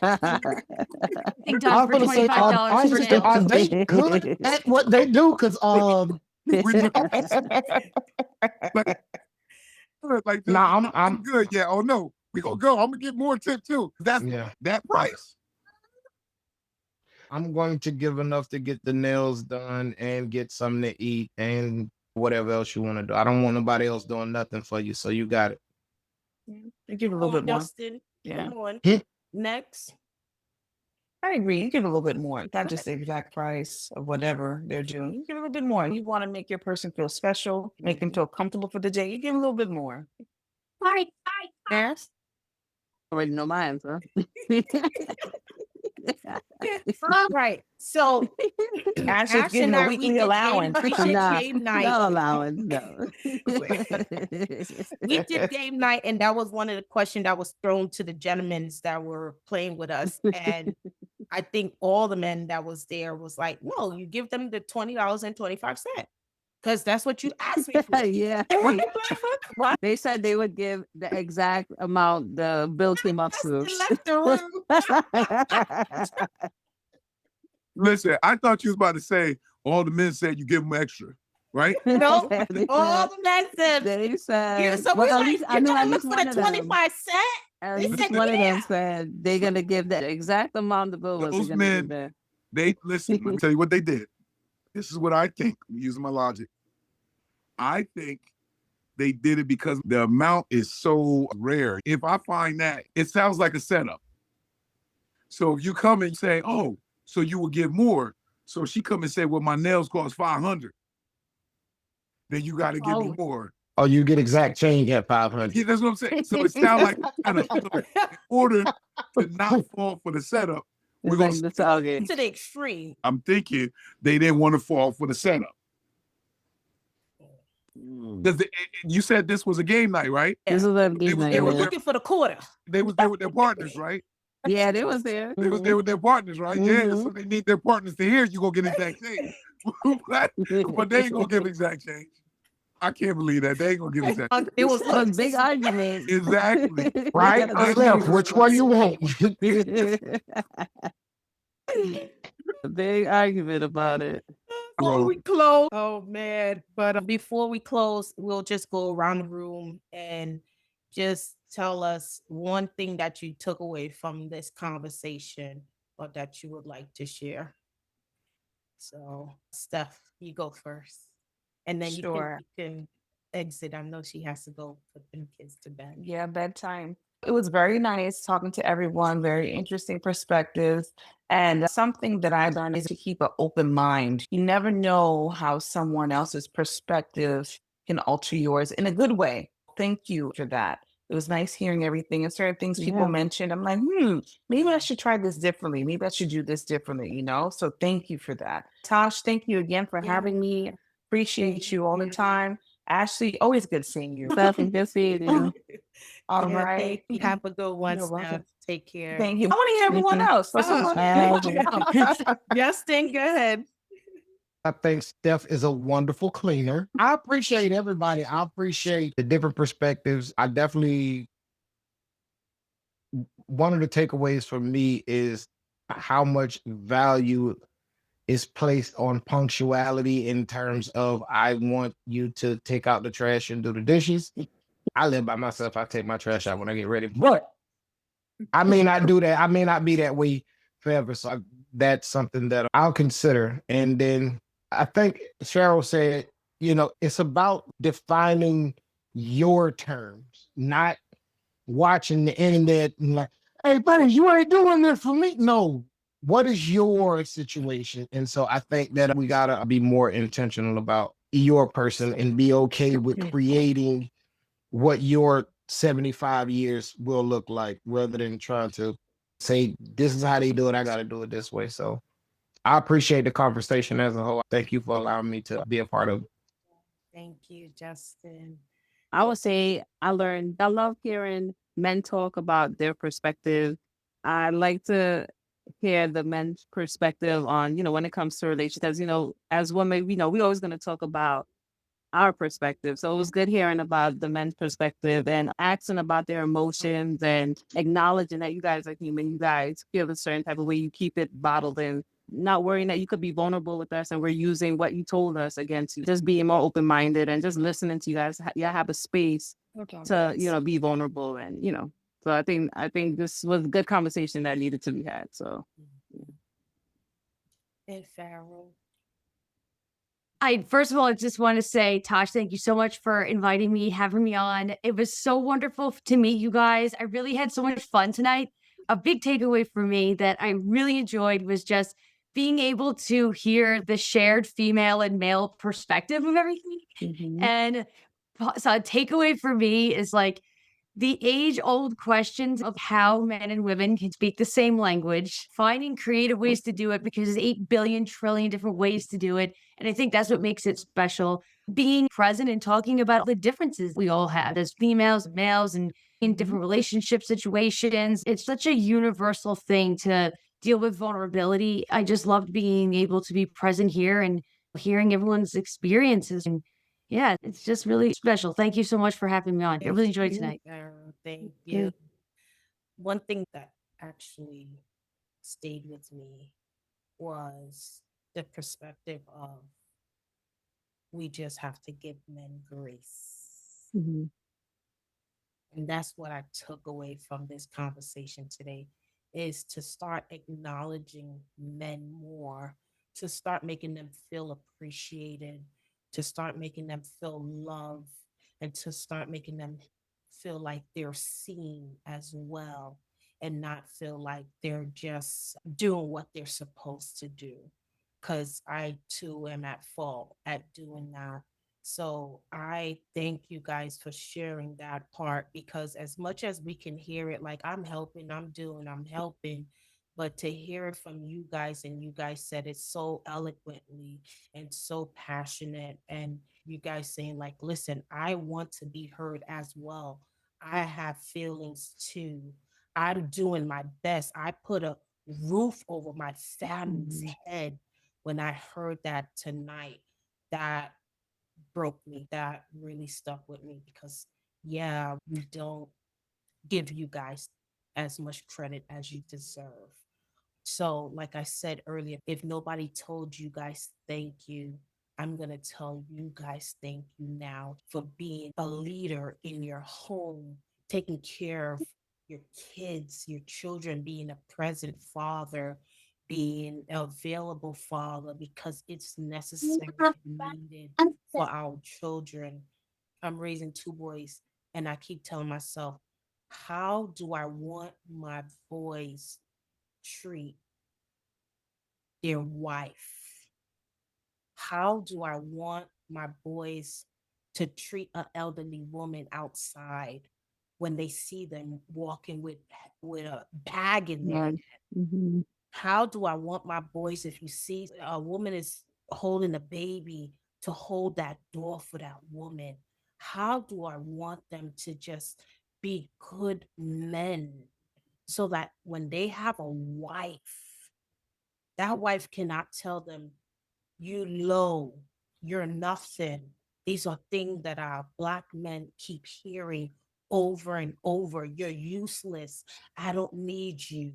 time was for gonna say, $25 for nails. are they good at what they do? Because like nah, I'm good. Yeah. Oh no, we gonna go. I'm gonna get more tip too. That's that price. I'm going to give enough to get the nails done and get something to eat and whatever else you want to do. I don't want nobody else doing nothing for you, so you got it. You give a little bit more. Justin? Yeah. Come on. Hmm. Next. I agree. You give a little bit more, not just the exact price of whatever they're doing. You give a little bit more. You want to make your person feel special, make them feel comfortable for the day. You give a little bit more. Yes. Already know my answer. Right. So Ash is Ash giving and a I, weekly allowance. we did Nah, game night. no allowance, no. We did game night, and that was one of the questions that was thrown to the gentlemen that were playing with us. And I think all the men that was there was like, no, you give them the $20.25. Because that's what you asked me for. Yeah. They said they would give the exact amount the bill came up to. Left the room. Listen, I thought you was about to say all the men said you give them extra, right? No, They all said- the men said, They said, here, so well, we at like, least I you're know gonna at look least for one the of them. 25 cents? At They least said, one of yeah. them said they're gonna give the exact amount the bill was. Those They're gonna men- give that. They listen, let me tell you what they did. This is what I think, using my logic. I think they did it because the amount is so rare. If I find that, it sounds like a setup. So if you come and say, oh, so you will give more. So she come and say, well, my nails cost $500. Then you got to give me more. Oh, you get exact change at 500. Yeah, that's what I'm saying. So it sounds like in order to not fall for the setup, we're It's going like the target. To the extreme. I'm thinking they didn't want to fall for the setup. Because you said this was a game night, right? This is a game They night. were Yeah. looking for the quarter. They was there with their partners, right? Yeah, they was there. They was there with their partners, right? Yeah, so they need their partners to hear you gonna get exact change. But they ain't gonna give exact change. I can't believe that. They ain't gonna give exact change. It was A big argument. Exactly. Right? Steph, which one you want? A big argument about it. Before we close, oh man. But before we close, we'll just go around the room and just tell us one thing that you took away from this conversation or that you would like to share. So, Steph, you go first. and then Sure. you can exit. I know she has to go put them kids to bed. Yeah, bedtime. It was very nice talking to everyone, very interesting perspectives. And something that I learned is to keep an open mind. You never know how someone else's perspective can alter yours in a good way. Thank you for that. It was nice hearing everything and certain things people Yeah. mentioned. I'm like, maybe I should try this differently. Maybe I should do this differently. So thank you for that. Tosh, thank you again for Yeah. having me. Appreciate Thank you all the you. time. Ashley, always good seeing you. Definitely good seeing you. All Yeah, right. thank you. Have a good one, You're Steph. welcome. Take care. Thank you. I want to hear You everyone too. else. Let's Oh, Justin, go ahead. I think Steph is a wonderful cleaner. I appreciate everybody. I appreciate the different perspectives. I definitely, one of the takeaways for me is how much value is placed on punctuality in terms of I want you to take out the trash and do the dishes. I live by myself. I take my trash out when I get ready. But I may not do that. I may not be that way forever. So that's something that I'll consider. And then I think Cheryl said, it's about defining your terms, not watching the internet and like, hey, buddy, you ain't doing this for me. No, what is your situation? And so I think that we got to be more intentional about your person and be okay with creating what your 75 years will look like rather than trying to say, this is how they do it. I got to do it this way. So I appreciate the conversation as a whole. Thank you for allowing me to be a part of it. Thank you, Justin. I would say I love hearing men talk about their perspective. I like to hear the men's perspective on, when it comes to relationships. Because, as women, we always going to talk about our perspective. So it was good hearing about the men's perspective and asking about their emotions and acknowledging that you guys are human. You guys feel a certain type of way. You keep it bottled and not worrying that you could be vulnerable with us and we're using what you told us against you. Just being more open-minded and just listening to you guys. Yeah, have a space to, be vulnerable and. So I think this was a good conversation that needed to be had. So And Farrell. First of all, I just want to say, Tosh, thank you so much for inviting me, having me on. It was so wonderful to meet you guys. I really had so much fun tonight. A big takeaway for me that I really enjoyed was just being able to hear the shared female and male perspective of everything. And so a takeaway for me is like the age-old questions of how men and women can speak the same language, finding creative ways to do it because there's 8 billion trillion different ways to do it. And I think that's what makes it special. Being present and talking about the differences we all have as females, males, and in different relationship situations. It's such a universal thing to deal with vulnerability. I just loved being able to be present here and hearing everyone's experiences. And yeah, it's just really special. Thank you so much for having me on. I really enjoyed tonight. Farrell, thank you. One thing that actually stayed with me was the perspective of we just have to give men grace. Mhm. And that's what I took away from this conversation today is to start acknowledging men more, to start making them feel appreciated, to start making them feel loved, and to start making them feel like they're seen as well and not feel like they're just doing what they're supposed to do. Because I too am at fault at doing that. So I thank you guys for sharing that part because as much as we can hear it, like I'm helping, I'm doing, I'm helping, but to hear it from you guys and you guys said it so eloquently and so passionate, and you guys saying like, listen, I want to be heard as well. I have feelings too. I'm doing my best. I put a roof over my family's head when I heard that tonight. That broke me. That really stuck with me because, yeah, we don't give you guys as much credit as you deserve. So, like I said earlier, if nobody told you guys thank you, I'm going to tell you guys thank you now for being a leader in your home, taking care of your kids, your children, being a present father, being an available father because it's necessary and needed for our children. I'm raising 2 boys, and I keep telling myself, how do I want my boys treat their wife? How do I want my boys to treat an elderly woman outside when they see them walking with a bag in their Right. Mhm. How do I want my boys, if you see a woman is holding a baby, to hold that door for that woman? How do I want them to just be good men so that when they have a wife, that wife cannot tell them, you low, you're nothing. These are things that our Black men keep hearing over and over. You're useless. I don't need you.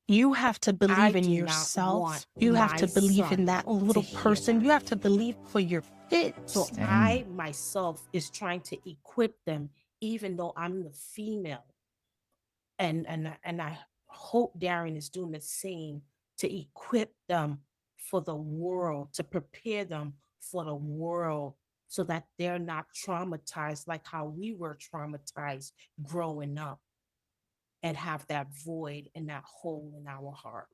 You have to I believe in do not yourself. want You have my to believe in son that to little hear person. that. You have to believe for your So kids. I myself is trying to equip them, even though I'm the female. And I hope Darren is doing the same to equip them for the world, to prepare them for the world so that they're not traumatized like how we were traumatized growing up and have that void and that hole in our heart.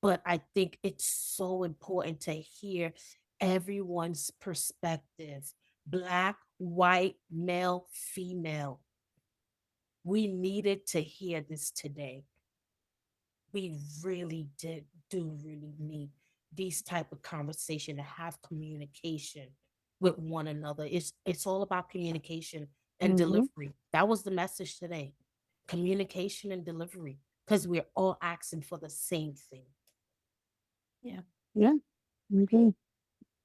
But I think it's so important to hear everyone's perspective, Black, white, male, female. We needed to hear this today. We really do really need these type of conversation to have communication with one another. It's all about communication and Mhm. delivery. That was the message today. Communication and delivery, because we're all asking for the same thing. Yeah. Mhm.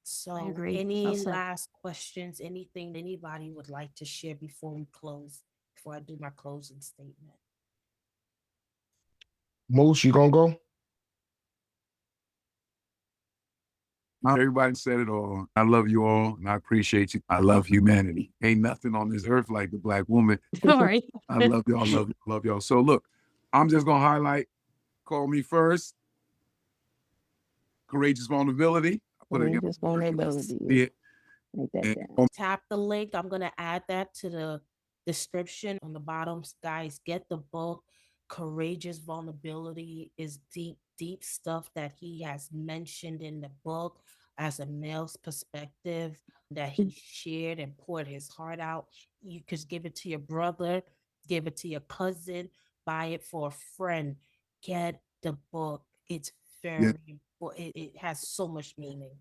So, agree. Well any said. last questions, anything anybody would like to share before we close, before I do my closing statement? Moose, you gonna go? Everybody said it all. I love you all, and I appreciate you. I love humanity. Ain't nothing on this earth like the Black woman. All right. I love y'all, love y'all. So look, I'm just gonna highlight, call me first, courageous vulnerability. I put it in Courageous vulnerability. it. Write that And down. Tap the link. I'm going to add that to the description on the bottom. Guys, get the book. Courageous Vulnerability is deep, deep stuff that he has mentioned in the book as a male's perspective that he shared and poured his heart out. You could give it to your brother, give it to your cousin, buy it for a friend. Get the book. It's yeah, very important. It has so much meaning.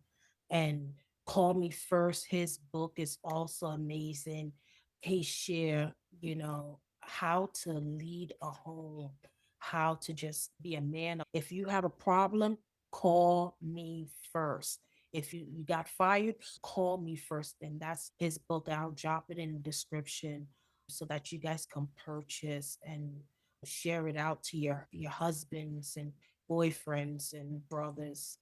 And Call Me First, his book is also amazing. He share, how to lead a home, how to just be a man. If you have a problem, call me first. If you got fired, call me first. And that's his book. I'll drop it in the description so that you guys can purchase and share it out to your husbands and boyfriends and brothers.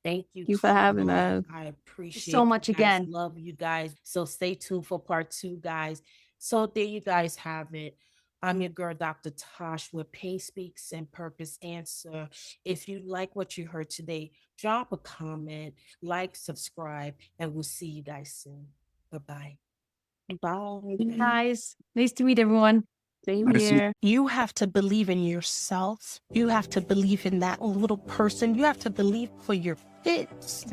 Thank you. Thank you for having us. I So appreciate much you guys. again. Love you guys. So stay tuned for part 2, guys. So there you guys have it. I'm your girl, Dr. Tosh, where pain speaks and purpose answer. If you like what you heard today, drop a comment, like, subscribe, and we'll see you guys soon. Bye-bye. Bye. Guys, nice to meet everyone. Same I see. here. You have to believe in yourself. You have to believe in that little person. You have to believe for your kids.